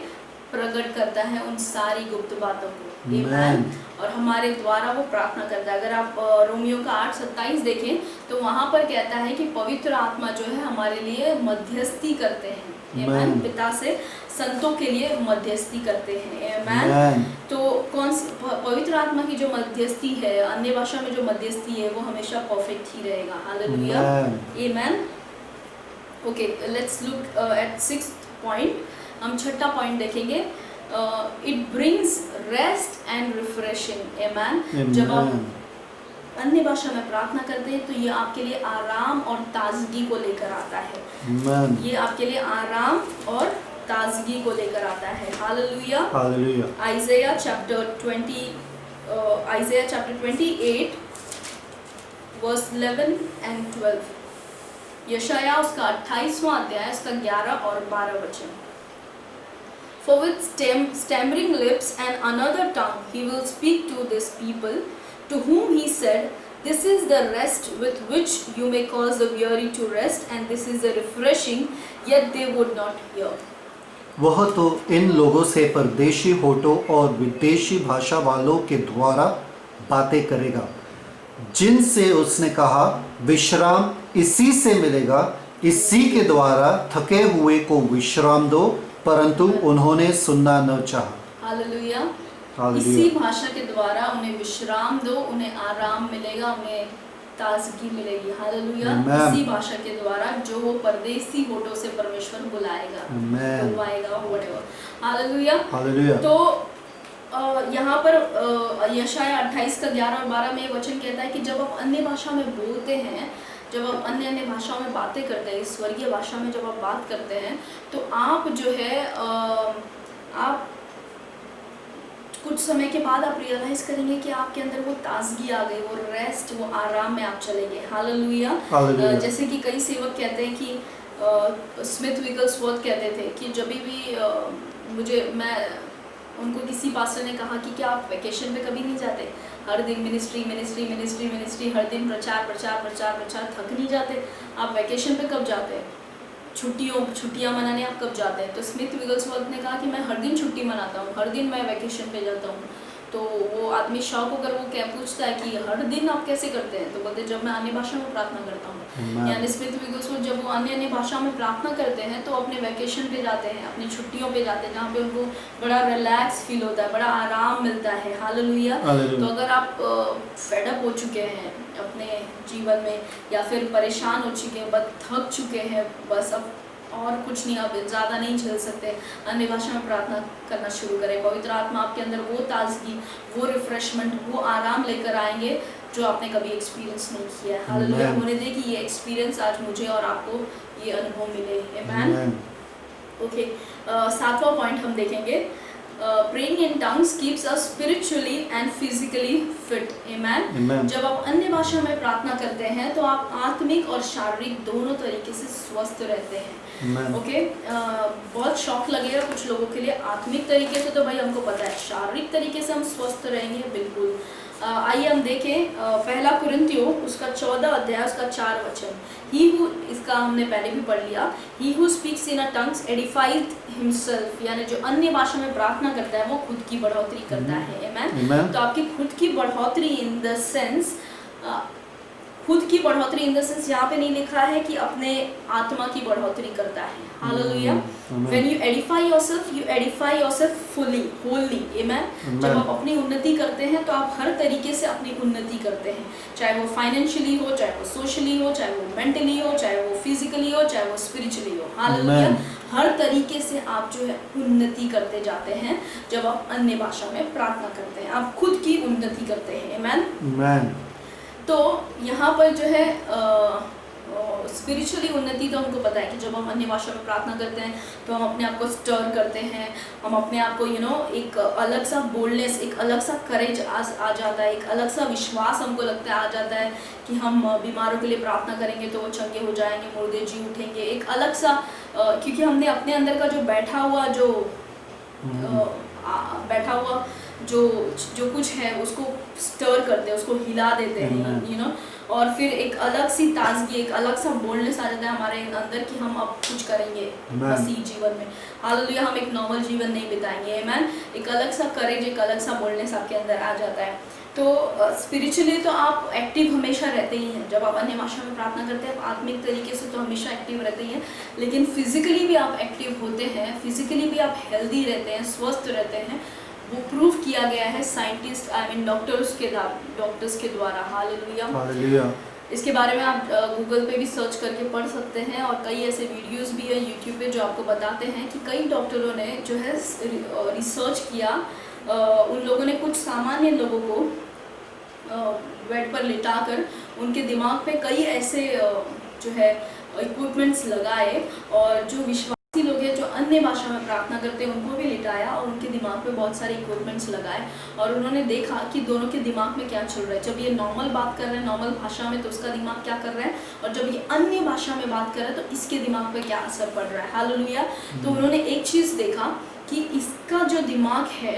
प्रकट करता है उन सारी गुप्त बातों को। आमीन। और हमारे द्वारा वो प्रार्थना करता है। अगर आप रोमियो का 8:27 देखें तो वहाँ पर कहता है कि पवित्र आत्मा जो है हमारे लिए मध्यस्थी करते हैं। आमीन। पिता से संतों के लिए मध्यस्थी करते हैं। आमीन। तो कौन सी पवित्र आत्मा की जो मध्यस्थी है, अन्य भाषा में जो मध्यस्थी है, वो हमेशा परफेक्ट ही रहेगा। हालेलुया। आमीन। Okay, let's look at 6th point. हम 6ठा पॉइंट देखेंगे। It brings rest and refreshing. आमीन। जब आप अन्य भाषा में प्रार्थना करते हैं तो ये आपके लिए आराम और ताजगी को लेकर आता है। आमीन। ये आपके लिए आराम और ताजगी को लेकर आता है। Hallelujah. Hallelujah. Isaiah chapter 28 verse 11 and 12। यशाया उसका 28वां अध्याय, उसका 11 और 12 वचन। For with stammering lips and another tongue he will speak to this people, to whom he said, This is the rest with which you may cause the weary to rest, and this is the refreshing, yet they would not hear. वह तो इन लोगों से परदेशी होठों और विदेशी भाषा वालों के द्वारा बातें करेगा, जिनसे उसने कहा, विश्राम इसी से मिलेगा, इसी के द्वारा थके हुए को विश्राम दो, परंतु उन्होंने सुनना न चाहा। हालेलुया। इसी भाषा के द्वारा उन्हें विश्राम दो, उन्हें आराम मिलेगा, उन्हें ताजगी मिलेगी। हालेलुया। इसी भाषा के द्वारा जो वो परदेसी होठों से परमेश्वर बुलाएगा, बुलवाएगा, व्हाटएवर। हालेलुया। हालेलुया। तो यहाँ पर यशाया 28 का 11 और 12 में वचन कहता है कि जब आप अन्य भाषा में बोलते हैं, जब आप अन्य भाषाओं में बातें करते हैं, स्वर्गीय भाषा में जब आप बात करते हैं, तो आप जो है आप कुछ समय के बाद आप रियलाइज करेंगे कि आपके अंदर वो ताजगी आ गई, वो रेस्ट, वो आराम में आप चले गए। हालेलुया। जैसे कि कई सेवक कहते हैं कि स्मिथ विगलस्वर्थ कहते थे कि जब भी मैं उनको किसी पास्टर ने कहा कि क्या आप वेकेशन पे कभी नहीं जाते? हर दिन मिनिस्ट्री, हर दिन प्रचार, थक नहीं जाते? आप वेकेशन पे कब जाते हैं? छुट्टियाँ मनाने आप कब जाते हैं? तो स्मिथ विगलस्वर्थ ने कहा कि मैं हर दिन छुट्टी मनाता हूँ, हर दिन मैं वेकेशन पे जाता हूँ। तो वो आदमी शौक होकर वो क्या पूछता है कि हर दिन आप कैसे करते हैं? तो बोलते जब मैं अन्य भाषा में प्रार्थना करता हूँ। यानी स्मिथ विगलस्वर्थ जब वो अन्य भाषा में प्रार्थना करते हैं तो अपने वेकेशन पे जाते हैं, अपनी छुट्टियों पे जाते हैं, जहाँ पे उनको बड़ा रिलैक्स फील होता है, बड़ा आराम मिलता है। हालेलुया। तो अगर आप फेडअप हो चुके हैं अपने जीवन में, या फिर परेशान हो चुके हैं, बस थक चुके हैं, बस अब और कुछ नहीं, आप ज़्यादा नहीं झेल सकते, अन्य भाषा में प्रार्थना करना शुरू करें। पवित्र आत्मा आपके अंदर वो ताजगी, वो रिफ्रेशमेंट, वो आराम लेकर आएंगे जो आपने कभी एक्सपीरियंस नहीं किया है। हालेलुया। होने दे कि ये एक्सपीरियंस आज मुझे और आपको ये अनुभव मिले। आमीन। ओके, 7वां पॉइंट हम देखेंगे। Praying in tongues keeps us spiritually and physically fit. Amen. जब आप अन्य भाषा में प्रार्थना करते हैं तो आप आत्मिक और शारीरिक दोनों तरीके से स्वस्थ रहते हैं। ओके, बहुत शौक लगेगा कुछ लोगों के लिए। आत्मिक तरीके से तो भाई हमको पता है, शारीरिक तरीके से हम स्वस्थ रहेंगे बिल्कुल। आइए हम देखें 1 कुरिन्थियों उसका 14 अध्याय उसका 4 वचन। इसका हमने पहले भी पढ़ लिया। He who speaks in a tongues edifies himself, यानी जो अन्य भाषा में प्रार्थना करता है वो खुद की बढ़ोतरी करता है। आमीन। तो आपकी खुद की बढ़ोतरी इन द सेंस खुद की बढ़ोतरी इन द सेंस यहाँ पे नहीं लिखा है कि अपने आत्मा की बढ़ोतरी करता है। Hallelujah. When you edify yourself fully holy, amen. जब आप अपनी उन्नति करते हैं तो आप हर तरीके से अपनी उन्नति करते हैं, चाहे वो फाइनेंशियली हो, चाहे वो सोशली हो, चाहे वो मेंटली हो, चाहे वो फिजिकली हो, चाहे वो स्पिरिचुअली हो। हालेलुया। हर तरीके से आप जो है उन्नति करते जाते हैं जब आप अन्य भाषा में प्रार्थना करते हैं, आप खुद की उन्नति करते हैं। आमेन। तो यहाँ पर जो है स्पिरिचुअली उन्नति तो हमको पता है कि जब हम अन्य भाषा में प्रार्थना करते हैं तो हम अपने आप को स्टर करते हैं, हम अपने आप को एक अलग सा बोल्डनेस, एक अलग सा करेज आ जाता है, एक अलग सा विश्वास हमको लगता है आ जाता है कि हम बीमारों के लिए प्रार्थना करेंगे तो वो चंगे हो जाएंगे, मुर्दे जी उठेंगे। एक अलग सा क्योंकि हमने अपने अंदर का जो बैठा हुआ जो कुछ है उसको स्टर करते हैं, उसको हिला देते हैं, और फिर एक अलग सी ताजगी, एक अलग सा बोल्डनेस आ जाता है हमारे अंदर कि हम अब कुछ करेंगे मसीह जीवन में। हालेलुया। हम एक नॉर्मल जीवन नहीं बिताएंगे। आमेन। एक अलग सा करेज, एक अलग सा बोल्डनेस आपके अंदर आ जाता है। तो स्पिरिचुअली तो आप एक्टिव हमेशा रहते ही हैं। जब आप अन्य भाषा में प्रार्थना करते हैं आप आत्मिक तरीके से तो हमेशा एक्टिव रहते ही हैं, लेकिन फिजिकली भी आप एक्टिव होते हैं, फिजिकली भी आप हेल्दी रहते हैं, स्वस्थ रहते हैं। वो प्रूव किया गया है साइंटिस्ट डॉक्टर्स के द्वारा। हालेलुया। इसके बारे में आप गूगल पे भी सर्च करके पढ़ सकते हैं, और कई ऐसे वीडियोस भी है यूट्यूब पे जो आपको बताते हैं कि कई डॉक्टरों ने जो है रिसर्च किया। उन लोगों ने कुछ सामान्य लोगों को बेड पर लिटाकर उनके दिमाग पे कई ऐसे जो है इक्विपमेंट्स लगाए, और जो विश्वासी लोग हैं जो अन्य भाषा में प्रार्थना करते हैं उनको भी लिटाया और उनके दिमाग पे बहुत सारे इक्विपमेंट्स लगाए, और उन्होंने देखा कि दोनों के दिमाग में क्या चल रहा है। जब ये नॉर्मल बात कर रहे हैं नॉर्मल भाषा में तो उसका दिमाग क्या कर रहा है, और जब ये अन्य भाषा में बात कर रहा है तो इसके दिमाग पे क्या असर पड़ रहा है। हालेलुया। तो उन्होंने एक चीज़ देखा कि इसका जो दिमाग है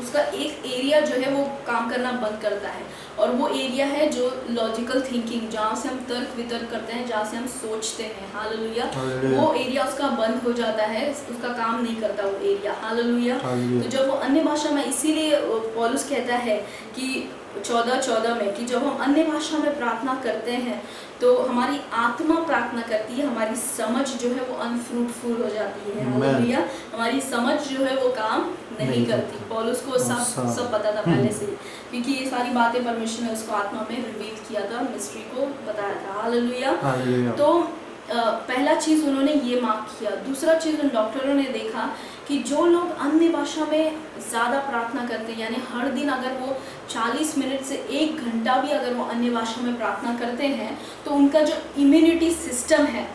उसका एक एरिया जो है वो काम करना बंद करता है, और वो एरिया है जो लॉजिकल थिंकिंग, जहाँ से हम तर्क वितर्क करते हैं, जहाँ से हम सोचते हैं। हालेलुया। वो एरिया उसका बंद हो जाता है, उसका काम नहीं करता वो एरिया। हालेलुया। तो जब वो अन्य भाषा में, इसीलिए पौलुस कहता है कि 14:14 में कि जब हम अन्य भाषा में प्रार्थना करते हैं तो हमारी आत्मा प्रार्थना करती है, हमारी समझ जो है वो अनफ्रूटफुल हो जाती है। हालेलुया। हमारी समझ जो है वो काम नहीं करती। पौलुस को सब पता था पहले से, क्योंकि ये सारी बातें परमेश्वर ने उसको आत्मा में रिवील किया था, मिस्ट्री को बताया था। हालेलुया। तो पहला चीज़ उन्होंने ये मार्क किया। दूसरा चीज़ उन डॉक्टरों ने देखा कि जो लोग अन्य भाषा में ज़्यादा प्रार्थना करते हैं, यानी हर दिन अगर वो 40 मिनट से 1 घंटा भी अगर वो अन्य भाषा में प्रार्थना करते हैं तो उनका जो इम्यूनिटी सिस्टम है,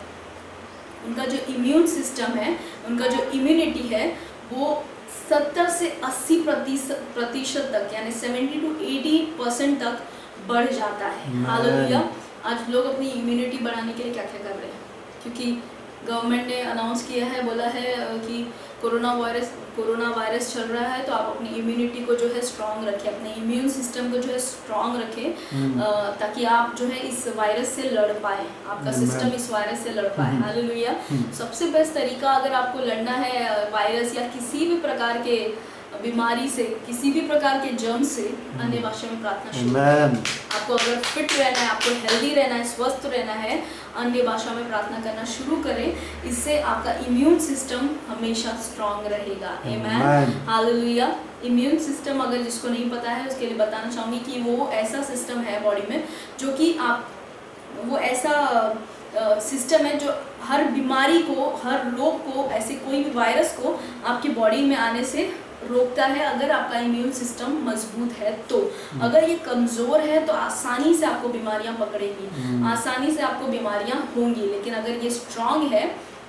उनका जो इम्यून सिस्टम है, उनका जो इम्यूनिटी है वो 70 से 80% तक, यानी 70 to 80% तक बढ़ जाता है। हालेलुया। आज लोग अपनी इम्यूनिटी बढ़ाने के लिए क्या क्या कर रहे हैं, क्योंकि गवर्नमेंट ने अनाउंस किया है, बोला है कि कोरोना वायरस चल रहा है, तो आप अपनी इम्यूनिटी को जो है स्ट्रांग रखें, अपने इम्यून सिस्टम को जो है स्ट्रांग रखें, ताकि आप जो है इस वायरस से लड़ पाए, आपका सिस्टम इस वायरस से लड़ पाए। हालेलुया। सबसे बेस्ट तरीका अगर आपको लड़ना है वायरस या किसी भी प्रकार के बीमारी से, किसी भी प्रकार के जर्म से, अन्य भाषा में प्रार्थना शुरू करें। आपको अगर फिट रहना है, आपको हेल्दी रहना है, स्वस्थ रहना है, अन्य भाषा में प्रार्थना करना शुरू करें। इससे आपका इम्यून सिस्टम हमेशा स्ट्रांग रहेगा। आमेन। हालेलुया। इम्यून सिस्टम अगर जिसको नहीं पता है उसके लिए बताना चाहूँगी कि वो ऐसा सिस्टम है बॉडी में जो कि वो ऐसा सिस्टम है जो हर बीमारी को, हर रोग को, ऐसे कोई भी वायरस को आपकी बॉडी में आने से रोकता है, अगर आपका इम्यून सिस्टम मजबूत है तो। अगर ये कमज़ोर है तो आसानी से आपको बीमारियां पकड़ेंगी, आसानी से आपको बीमारियां होंगी, लेकिन अगर ये स्ट्रांग है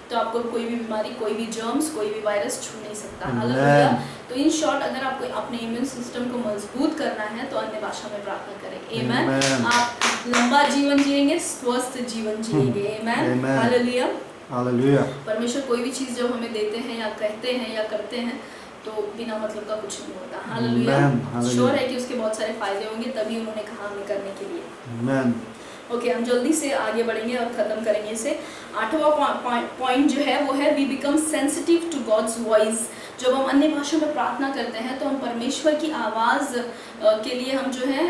तो आपको कोई भी बीमारी, कोई भी जर्म्स, कोई भी वायरस छू नहीं सकता। हालेलुया। तो इन शॉर्ट अगर आपको अपने इम्यून सिस्टम को मजबूत करना है तो अन्य भाषा में प्रार्थना करें। आमेन। आप लंबा जीवन जिएंगे, स्वस्थ जीवन जिएंगे। आमेन। हालेलुया। हालेलुया। परमेश्वर कोई भी चीज़ जब हमें देते हैं या कहते हैं या करते हैं तो बिना मतलब का कुछ नहीं होता। हालेलुया। श्योर है कि उसके बहुत सारे फायदे होंगे, तभी उन्होंने कहा हमें करने के लिए। ओके, हम जल्दी से आगे बढ़ेंगे और ख़त्म करेंगे इसे। 8वां पॉइंट जो है वो है we become sensitive to God's voice. जब हम अन्य भाषा में प्रार्थना करते हैं तो हम परमेश्वर की आवाज़ के लिए हम जो है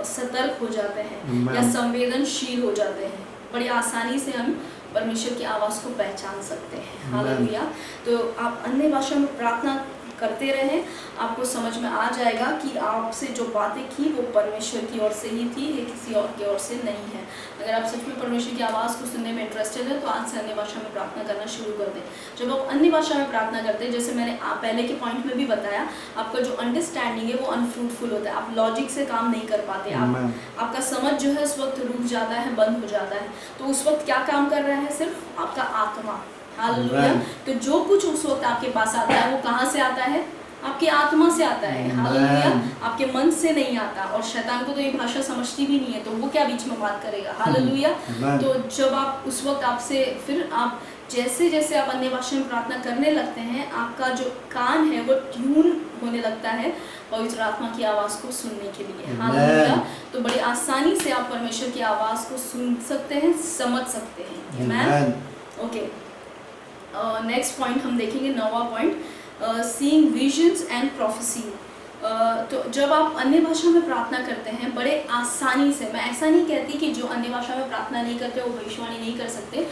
सतर्क हो जाते हैं या संवेदनशील हो जाते हैं। बड़ी आसानी से हम परमेश्वर की आवाज़ को पहचान सकते हैं। हालेलुया। तो आप अन्य भाषा में प्रार्थना करते रहें, आपको समझ में आ जाएगा कि आपसे जो बातें की वो परमेश्वर की ओर से ही थी, ये किसी और की ओर से नहीं है। अगर आप सच में परमेश्वर की आवाज़ को सुनने में इंटरेस्टेड है तो आज से अन्य भाषा में प्रार्थना करना शुरू कर दें। जब आप अन्य भाषा में प्रार्थना करते हैं, जैसे मैंने पहले के पॉइंट में भी बताया, आपका जो अंडरस्टैंडिंग है वो अनफ्रूटफुल होता है, आप लॉजिक से काम नहीं कर पाते, आपका समझ जो है उस वक्त रुक जाता है, बंद हो जाता है। तो उस वक्त क्या काम कर रहा है? सिर्फ आपका आत्मा। हालेलुया। तो जो कुछ उस वक्त आपके पास आता है वो कहाँ से आता है? आपकी आत्मा से आता है। हालेलुया। आपके मन से नहीं आता। और शैतान को तो ये भाषा समझती भी नहीं है, तो वो क्या बीच में बात करेगा? हालेलुया। तो जब आप उस वक्त आपसे फिर आप जैसे जैसे आप अन्य भाषा में प्रार्थना करने लगते हैं, आपका जो कान है वो ट्यून होने लगता है पवित्र आत्मा की आवाज़ को सुनने के लिए। हालेलुया। तो बड़ी आसानी से आप परमेश्वर की आवाज़ को सुन सकते हैं, समझ सकते हैं। आमीन। ओके, नेक्स्ट पॉइंट हम देखेंगे, 9वां point, seeing visions and prophecy. तो जब आप अन्य भाषा में प्रार्थना करते हैं बड़े आसानी से, मैं ऐसा नहीं कहती कि जो अन्य भाषा में प्रार्थना नहीं करते वो भविष्यवाणी नहीं कर सकते।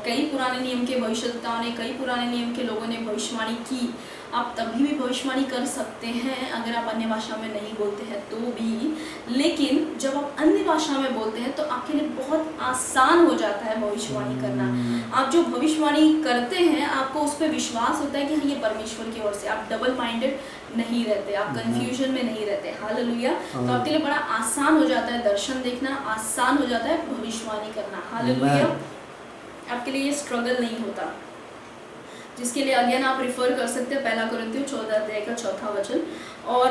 कई पुराने नियम के भविष्यद्वक्ताओं ने, कई पुराने नियम के लोगों ने भविष्यवाणी की। आप तभी भी भविष्यवाणी कर सकते हैं अगर आप अन्य भाषा में नहीं बोलते हैं तो भी। लेकिन जब आप अन्य भाषा में बोलते हैं तो आपके लिए बहुत आसान हो जाता है भविष्यवाणी करना। आप जो भविष्यवाणी करते हैं आपको उस पर विश्वास होता है कि हाँ ये परमेश्वर की ओर से, आप डबल माइंडेड नहीं रहते, आप कंफ्यूजन में नहीं रहते। हालेलुया। तो आपके लिए बड़ा आसान हो जाता है दर्शन देखना, आसान हो जाता है भविष्यवाणी करना। हालेलुया। आपके लिए ये स्ट्रगल नहीं होता, जिसके लिए अगेन आप रिफर कर सकते हैं 1 कोरिन्थियों 14 अध्याय का 4था वचन। और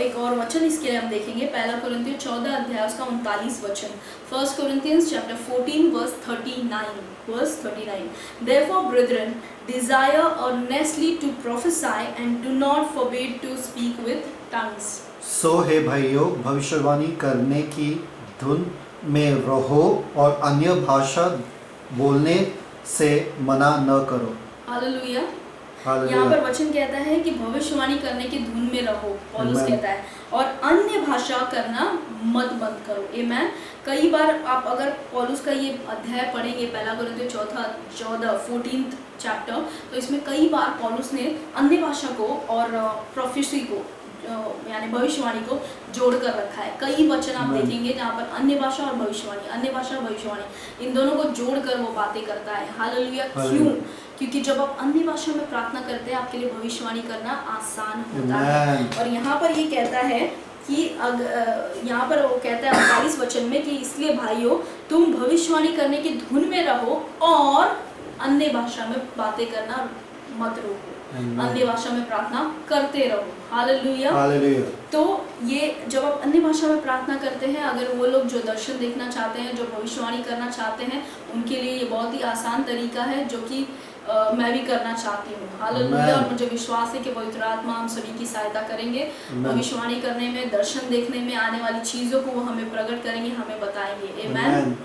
एक और वचन इसके लिए हम देखेंगे 1 कोरिन्थियों 14 अध्याय उसका 39 वचन। 1 Corinthians chapter 14 verse 39। Therefore brethren, desire earnestly to prophesy and do not forbid to speak with tongues। सो हे भाइयों, भविष्यवाणी करने की धुन में रहो और अन्य भाषा बोलने से मना न करो। हालेलुया। यहाँ पर वचन कहता है कि भविष्यवाणी करने की धुन में रहो, पौलुस कहता है, और अन्य भाषा करना मत बंद करो। आमीन। कई बार आप अगर पौलुस का ये अध्याय पढ़ेंगे 1 कोरिन्थियों 14 चैप्टर, तो इसमें कई बार पौलुस ने अन्य भाषा को और प्रोफेसी को यानी भविष्यवाणी को जोड़ कर रखा है। कई वचन आप देखेंगे जहाँ पर अन्य भाषा और भविष्यवाणी, अन्य भाषा और भविष्यवाणी, इन दोनों को जोड़कर वो बातें करता है। हालेलुया। क्यों? क्योंकि जब आप अन्य भाषा में प्रार्थना करते हैं आपके लिए भविष्यवाणी करना आसान होता है। और यहाँ पर ये कहता है कि यहाँ पर वो कहता है 48 वचन में कि इसलिए भाइयों तुम भविष्यवाणी करने की धुन में रहो और अन्य भाषा में बातें करना मत रोको, अन्य भाषा में प्रार्थना करते रहो। हालेलुया। तो ये जब आप अन्य भाषा में प्रार्थना करते हैं, अगर वो लोग जो दर्शन देखना चाहते हैं, जो भविष्यवाणी करना चाहते हैं, उनके लिए ये बहुत ही आसान तरीका है जो कि मैं भी करना चाहती हूँ। हालेलुया। और मुझे विश्वास है कि पवित्र आत्मा हम सभी की सहायता करेंगे भविष्यवाणी करने में, दर्शन देखने में, आने वाली चीज़ों को वो हमें प्रकट करेंगे, हमें बताएंगे। आमीन।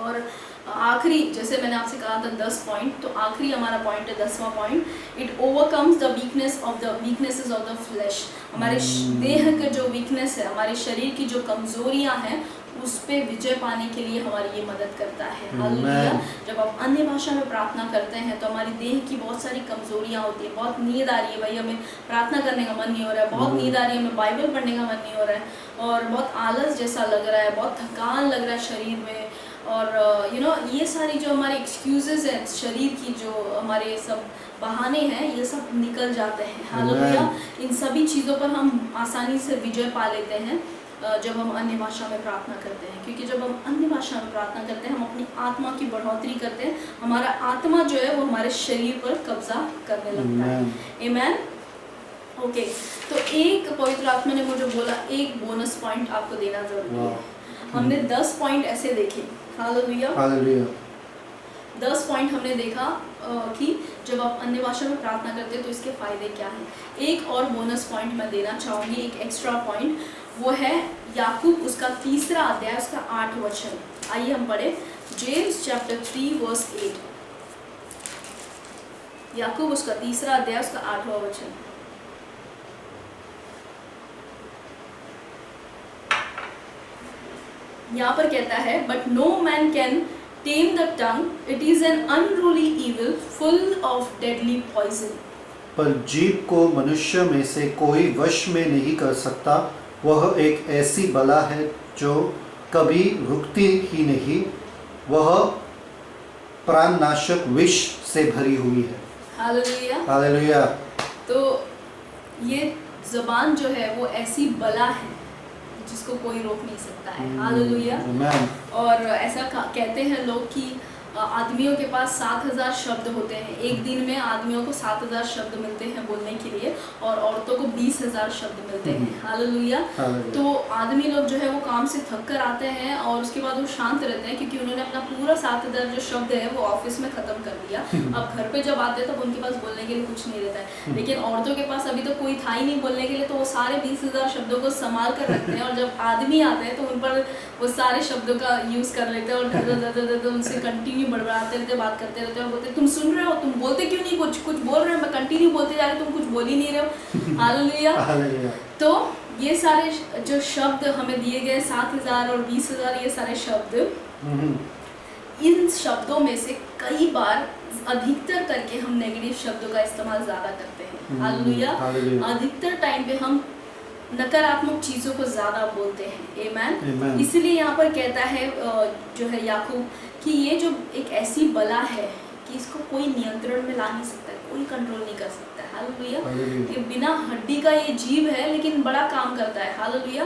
और आखिरी, जैसे मैंने आपसे कहा था 10 पॉइंट, तो आखिरी हमारा पॉइंट है 10वां point, it overcomes the weaknesses of the flesh. हमारे देह के जो वीकनेस है, हमारे शरीर की जो कमजोरियां हैं, उस पे विजय पाने के लिए हमारी ये मदद करता है। हालेलुया। जब आप अन्य भाषा में प्रार्थना करते हैं तो हमारी देह की बहुत सारी कमजोरियां होती है। बहुत नींद आ रही है, भाई हमें प्रार्थना करने का मन नहीं हो रहा है, बहुत नींद आ रही है, हमें बाइबल पढ़ने का मन नहीं हो रहा है, और बहुत आलस जैसा लग रहा है, बहुत थकान लग रहा है शरीर में, और ये सारी जो हमारे एक्सक्यूजेज हैं, शरीर की जो हमारे सब बहाने हैं, ये सब निकल जाते हैं। हालेलुया। इन सभी चीज़ों पर हम आसानी से विजय पा लेते हैं जब हम अन्य भाषा में प्रार्थना करते हैं, क्योंकि जब हम अन्य भाषा में प्रार्थना करते हैं हम अपनी आत्मा की बढ़ोतरी करते हैं, हमारा आत्मा जो है वो हमारे शरीर पर कब्जा करने लगता है। आमीन। ओके, तो एक पवित्र आत्मा ने मुझे बोला एक बोनस पॉइंट आपको देना जरूरी है। हमने 10 पॉइंट ऐसे देखे। हालेलुया। 10 पॉइंट हमने देखा कि जब आप अन्य भाषा में प्रार्थना करते हैं तो इसके फ़ायदे क्या हैं। एक और बोनस पॉइंट मैं देना चाहूँगी, एक एक्स्ट्रा पॉइंट, वो है याकूब उसका 3रा अध्याय उसका 8 वचन। आइए हम पढ़े जेम्स चैप्टर 3 वर्स 8। याकूब उसका 3रा अध्याय उसका 8वां वचन। यहाँ पर कहता है but no man can tame the tongue, it is an unruly evil full of deadly poison. पर जीभ को मनुष्य में से कोई वश में नहीं कर सकता, वह एक ऐसी बला है जो कभी रुकती ही नहीं, वह प्राणनाशक विष से भरी हुई है। हालेलुया। हालेलुया। तो ये जबान जो है वो ऐसी बला है जिसको कोई रोक नहीं सकता है। हालेलुया। आमीन। और ऐसा कहते हैं लोग कि आदमियों के पास 7000 शब्द होते हैं। एक दिन में आदमियों को 7000 शब्द मिलते हैं बोलने के लिए, और औरतों को 20,000 शब्द मिलते हैं। हालेलुया। तो आदमी लोग जो है वो काम से थक कर आते हैं और उसके बाद वो शांत रहते हैं क्योंकि उन्होंने अपना पूरा 7000 जो शब्द है वो ऑफिस में खत्म कर दिया। अब घर पे जब आते हैं तब उनके पास बोलने के लिए कुछ नहीं रहता है। लेकिन औरतों के पास अभी तो कोई था ही नहीं बोलने के लिए, तो वो सारे 20,000 शब्दों को संभाल कर रखते हैं, और जब आदमी आते हैं तो उन पर वो सारे शब्दों का यूज़ कर लेते हैं और उनसे कंटिन्यू बड़बड़ाते रहते, बात करते रहते और बोलते तुम सुन रहे हो, तुम बोलते क्यों नहीं, कुछ बोल रहे हो, मैं कंटिन्यू बोलते जा रहे हो, तुम कुछ बोल ही नहीं रहे हो। हालेलुया। तो ये सारे जो शब्द हमें दिए गए 7,000 और 20,000, ये सारे शब्द, इन शब्दों में से कई बार अधिकतर करके हम नेगेटिव शब्दों का इस्तेमाल ज़्यादा करते हैं। हालेलुया। अधिकतर टाइम पे हम नकारात्मक चीज़ों को ज़्यादा बोलते हैं। आमीन। इसलिए यहाँ पर कहता है जो है याकूब कि ये जो एक ऐसी बला है कि इसको कोई नियंत्रण में ला नहीं सकता, कोई कंट्रोल नहीं कर सकता। हालेलुया। ये बिना हड्डी का ये जीव है लेकिन बड़ा काम करता है। हालेलुया।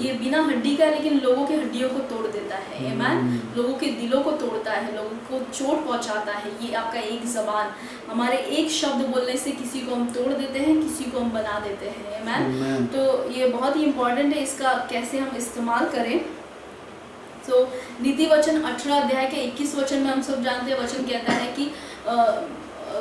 ये बिना हड्डी का है लेकिन लोगों की हड्डियों को तोड़ देता है। आमीन। लोगों के दिलों को तोड़ता है, लोगों को चोट पहुंचाता है। ये आपका एक ज़बान, हमारे एक शब्द बोलने से किसी को हम तोड़ देते हैं, किसी को हम बना देते हैं। आमीन। तो ये बहुत ही इम्पोर्टेंट है इसका कैसे हम इस्तेमाल करें। तो नीति वचन 18 अध्याय के 21 वचन में हम सब जानते हैं, वचन कहता है कि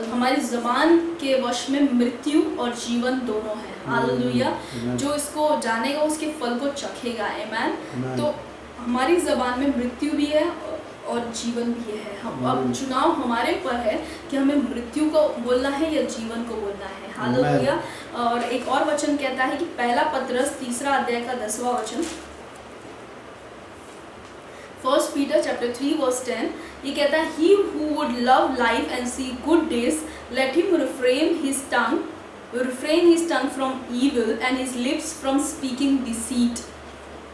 हमारी ज़बान के वश में मृत्यु और जीवन दोनों है। हालेलुया। जो इसको जानेगा उसके फल को चखेगा। आमीन। तो हमारी ज़बान में मृत्यु भी है और जीवन भी है। हम अब चुनाव हमारे ऊपर है कि हमें मृत्यु को बोलना है या जीवन को बोलना है। हालेलुया। और एक और वचन कहता है कि पहला पतरस 3रा अध्याय का 10वां वचन, 1 Peter chapter 3 verse 10, ये कहता है he who would love life and see good days, let him refrain his tongue from evil and his lips from speaking deceit।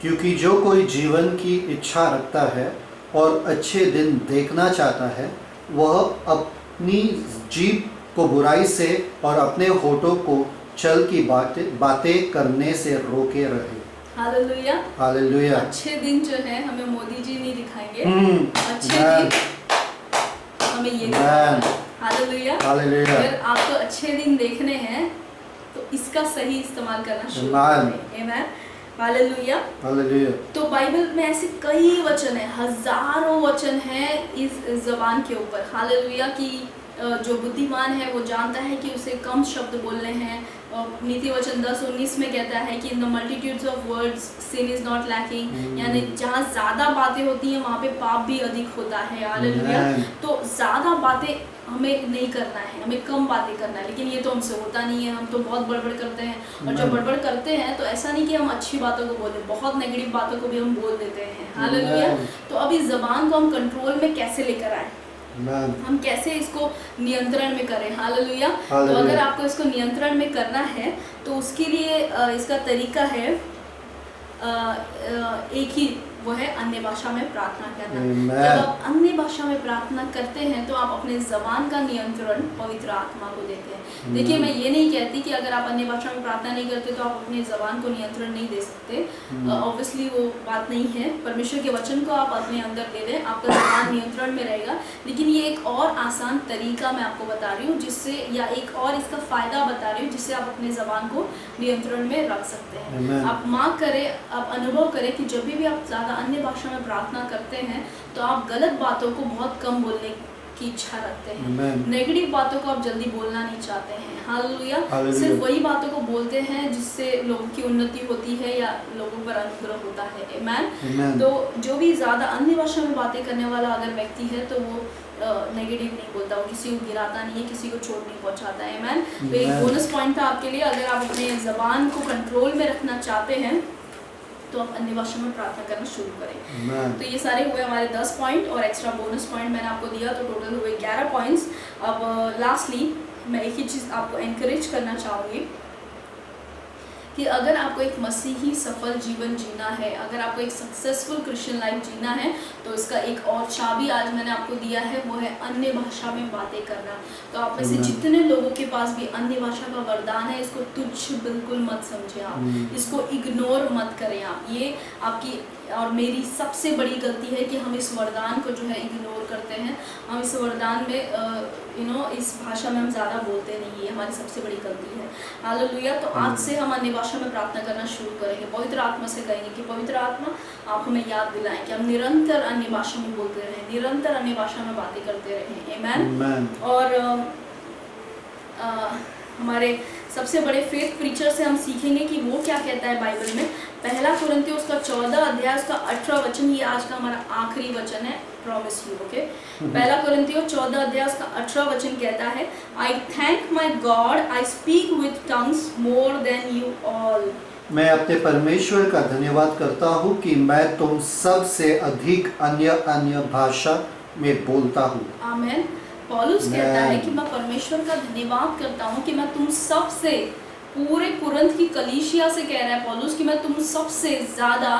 क्योंकि जो कोई जीवन की इच्छा रखता है और अच्छे दिन देखना चाहता है, वह अपनी जीभ को बुराई से और अपने होठों को छल की बातें करने से रोके रहे। हालेलुया। हालेलुया। अच्छे दिन जो है हमें मोदी जी नहीं दिखाएंगे, अच्छे दिन हमें ये दिखाएंगे। हालेलुया। हालेलुया। अगर आपको अच्छे दिन देखने हैं तो इसका सही इस्तेमाल करना शुरू करें। आमीन। हालेलुया। हालेलुया। तो बाइबल में ऐसे कई वचन है, हजारों वचन है इस ज़बान के ऊपर। हालेलुया। कि जो बुद्धिमान है वो जानता है कि उसे कम शब्द बोलने हैं। नीति वचन 10:19 में कहता है कि in the multitudes of words sin is not lacking, यानी जहाँ ज़्यादा बातें होती हैं वहाँ पे पाप भी अधिक होता है। हालेलुया। तो ज़्यादा बातें हमें नहीं करना है, हमें कम बातें करना है। लेकिन ये तो हमसे होता नहीं है, हम तो बहुत बड़बड़ करते हैं, और जब बड़बड़ करते हैं तो ऐसा नहीं कि हम अच्छी बातों को बोलें, बहुत नेगेटिव बातों को भी हम बोल देते हैं। हालेलुया। तो अब इस ज़बान को हम कंट्रोल में कैसे लेकर आए, हम कैसे इसको नियंत्रण में करें। हालेलुया। तो अगर आपको इसको नियंत्रण में करना है तो उसके लिए इसका तरीका है एक ही, वो है अन्य भाषा में प्रार्थना करना। जब आप अन्य भाषा में प्रार्थना करते हैं तो आप अपने ज़बान का नियंत्रण पवित्र आत्मा को देते हैं। देखिए, मैं ये नहीं कहती कि अगर आप अन्य भाषा में प्रार्थना नहीं करते तो आप अपने ज़बान को नियंत्रण नहीं दे सकते। ऑब्वियसली वो बात नहीं है। परमेश्वर के वचन को आप अपने अंदर दे दें, आपका ज़बान नियंत्रण में रहेगा। लेकिन ये एक और आसान तरीका मैं आपको बता रही हूँ जिससे, या एक और इसका फ़ायदा बता रही हूँ जिससे आप अपने ज़बान को नियंत्रण में रख सकते हैं। आप मार्क करें, आप अनुभव करें कि जब भी आप ज़्यादा अन्य भाषा में प्रार्थना करते हैं तो आप गलत बातों को बहुत कम बोलने की इच्छा रखते हैं। Amen. नेगेटिव बातों को आप जल्दी बोलना नहीं चाहते हैं। हालेलुया। Hallelujah. सिर्फ वही बातों को बोलते हैं जिससे लोगों की उन्नति होती है या लोगों पर अनुग्रह होता है। आमेन। Amen. तो जो भी ज़्यादा अन्य भाषा में बातें करने वाला अगर व्यक्ति है तो वो नेगेटिव नहीं बोलता, वो किसी को गिराता नहीं है, किसी को चोट नहीं पहुंचाता है। आमेन। तो एक Amen. बोनस पॉइंट था आपके लिए, अगर आप अपने ज़बान को कंट्रोल में रखना चाहते हैं तो आप अन्य भाषा में प्रार्थना करना शुरू करें। Amen. तो ये सारे हुए हमारे 10 पॉइंट और एक्स्ट्रा बोनस पॉइंट मैंने आपको दिया, तो टोटल हुए 11 पॉइंट्स। अब लास्टली मैं एक ही चीज़ आपको एनकरेज करना चाहूँगी कि अगर आपको एक मसीही सफल जीवन जीना है, अगर आपको एक सक्सेसफुल क्रिश्चियन लाइफ जीना है, तो इसका एक और चाबी आज मैंने आपको दिया है, वो है अन्य भाषा में बातें करना। तो आप में से Amen. जितने लोगों के पास भी अन्य भाषा का वरदान है, इसको तुच्छ बिल्कुल मत समझें आप, इसको इग्नोर मत करें आप। ये आपकी और मेरी सबसे बड़ी गलती है कि हम इस वरदान को जो है इग्नोर करते हैं। हम इस वरदान में इस भाषा में हम ज़्यादा बोलते नहीं है, हमारी सबसे बड़ी गलती है। हालेलुया। तो आज से हम अन्य भाषा में प्रार्थना करना शुरू करेंगे, पवित्र आत्मा से कहेंगे कि पवित्र आत्मा आप हमें याद दिलाएं कि हम निरंतर अन्य भाषा में बोलते रहें, निरंतर अन्य भाषा में बातें करते रहें। आमेन। और हमारे सबसे बड़े फेथ प्रीचर से हम सीखेंगे कि वो क्या कहता है बाइबल में। पहला कुरिन्थियों उसका 14 अध्याय उसका 18 वचन, ये आज का हमारा आखिरी वचन है, प्रॉमिस यू। ओके, पहला कुरिन्थियों 14 अध्याय उसका 18 वचन कहता है, आई thank my God I speak with tongues more than you all. मैं अपने परमेश्वर का धन्यवाद करता हूँ कि मैं तुम सब से अधिक अन्य भाषा में बोलता हूँ। आमेन। पौलुस कहता है कि मैं परमेश्वर का धन्यवाद करता हूँ कि मैं तुम सब से, पूरे कुरिन्थ की कलीसिया से कह रहा है पौलुस कि मैं तुम सबसे ज़्यादा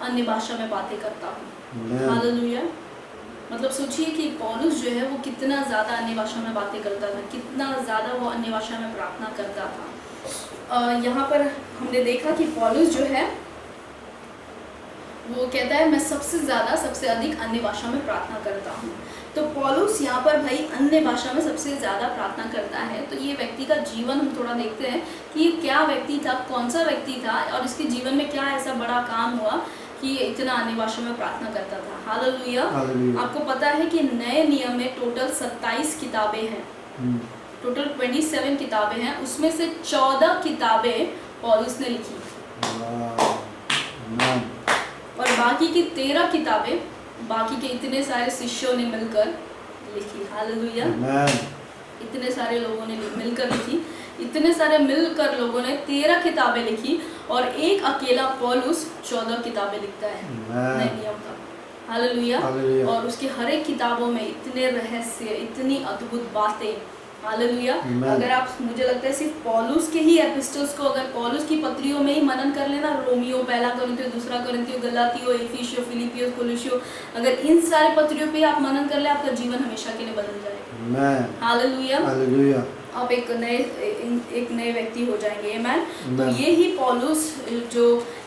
अन्य भाषा में बातें करता हूँ। हालेलुया। मतलब सोचिए कि पौलुस जो है वो कितना ज़्यादा अन्य भाषा में बातें करता था, कितना ज़्यादा वो अन्य भाषा में प्रार्थना करता था। यहाँ पर हमने देखा कि पौलुस जो है वो कहता है मैं सबसे ज़्यादा, सबसे अधिक अन्य भाषा में प्रार्थना करता हूँ। तो पौलुस यहाँ पर भाई अन्य भाषा में सबसे ज़्यादा प्रार्थना करता है। तो ये व्यक्ति का जीवन हम थोड़ा देखते हैं कि ये क्या व्यक्ति था, कौन सा व्यक्ति था और इसके जीवन में क्या ऐसा बड़ा काम हुआ कि ये इतना अन्य भाषा में प्रार्थना करता था। हालेलुया। आपको पता है कि नए नियम में टोटल 27 किताबें हैं, टोटल 27 किताबें हैं, उसमें से 14 किताबें पौलुस ने लिखी और बाकी की 13 किताबें बाकी के इतने सारे शिष्यों ने मिलकर लिखी। हालेलुया। इतने सारे लोगों ने मिलकर लिखी, इतने सारे मिलकर लोगों ने 13 किताबें लिखी और एक अकेला पौलुस 14 किताबें लिखता है नए नियम का। हालेलुया। और उसकी हर एक किताबों में इतने रहस्य, इतनी अद्भुत बातें। हालेलुया। अगर आप, मुझे लगता है सिर्फ पौलुस के ही एपिस्टल्स को, अगर पौलुस की पत्रियों में ही मनन कर लेना, रोमियो, पहला कुरिन्थियों, दूसरा कुरिन्थियों, गलातियों, एफिसियों, फिलिपियों, कोलोसियों, अगर इन सारे पत्रियों पे आप मनन कर ले, आपका जीवन हमेशा के लिए बदल जाएगा। हालेलुया। आप एक नए व्यक्ति हो जाएंगे। आमेन। तो ये ही पौलुस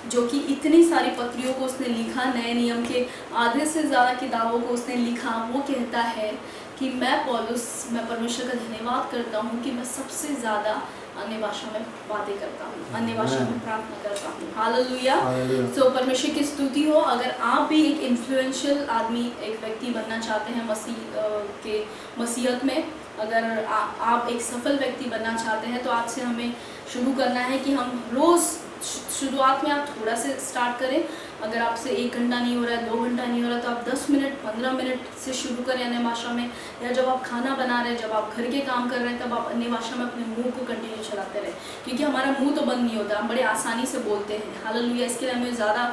जो कि इतनी सारी पत्रियों को उसने लिखा, नए नियम के आधे से ज़्यादा किताबों को उसने लिखा, वो कहता है कि मैं परमेश्वर का धन्यवाद करता हूँ कि मैं सबसे ज़्यादा अन्य भाषा में बातें करता हूँ, अन्य भाषा में प्रार्थना करता हूँ। हालेलुया। सो परमेश्वर की स्तुति हो। अगर आप भी एक इन्फ्लुएंशियल आदमी, एक व्यक्ति बनना चाहते हैं मसीहत में, अगर आप एक सफल व्यक्ति बनना चाहते हैं, तो आज से हमें शुरू करना है कि हम रोज़, शुरुआत में आप थोड़ा से स्टार्ट करें। अगर आपसे 1 घंटा नहीं हो रहा है, 2 घंटा नहीं हो रहा, तो आप 10 मिनट 15 मिनट से शुरू करें अन्य भाषा में। या जब आप खाना बना रहे हैं, जब आप घर के काम कर रहे हैं, तब आप अन्य भाषा में अपने मुंह को कंटिन्यू चलाते रहें, क्योंकि हमारा मुंह तो बंद नहीं होता, हम बड़े आसानी से बोलते हैं। हालेलुया। इसके लिए हमें ज़्यादा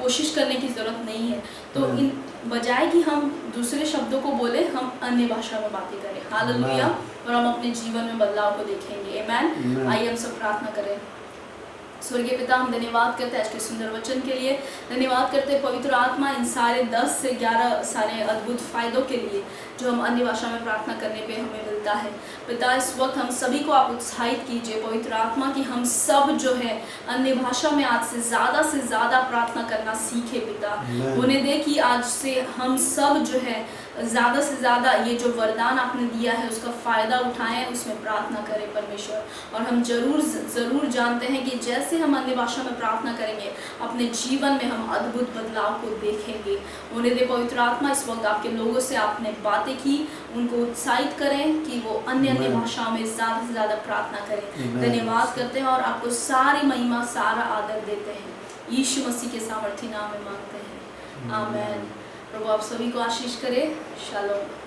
कोशिश करने की ज़रूरत नहीं है। तो इन बजाय कि हम दूसरे शब्दों को बोले, हम अन्य भाषा में बातें करें। हालेलुया। और हम अपने जीवन में बदलाव को देखेंगे। आमेन। आइए हम सब प्रार्थना करें। स्वर्गीय पिता, हम धन्यवाद करते हैं आज के सुंदर वचन के लिए, धन्यवाद करते हैं पवित्र आत्मा इन सारे 10 से 11 सारे अद्भुत फायदों के लिए जो हम अन्य भाषा में प्रार्थना करने पे हमें मिलता है। पिता, इस वक्त हम सभी को आप उत्साहित कीजिए पवित्र आत्मा कि हम सब जो है अन्य भाषा में आज से ज़्यादा प्रार्थना करना सीखे। पिता, उन्हें दे कि आज से हम सब जो है ज़्यादा से ज़्यादा ये जो वरदान आपने दिया है उसका फ़ायदा उठाएं, उसमें प्रार्थना करें परमेश्वर। और हम ज़रूर जानते हैं कि जैसे हम अन्य भाषा में प्रार्थना करेंगे, अपने जीवन में हम अद्भुत बदलाव को देखेंगे। उन्हें दे पवित्र आत्मा, इस वक्त आपके लोगों से आपने बातें ताकि कि उनको उत्साहित करें कि वो अन्य अन्य Amen. भाषाओं में ज़्यादा से ज़्यादा प्रार्थना करें। Amen. धन्यवाद करते हैं और आपको सारी महिमा सारा आदर देते हैं, यीशु मसीह के सामर्थी नाम में मांगते हैं, आमेन। प्रभु आप सभी को आशीष करे। शालोम।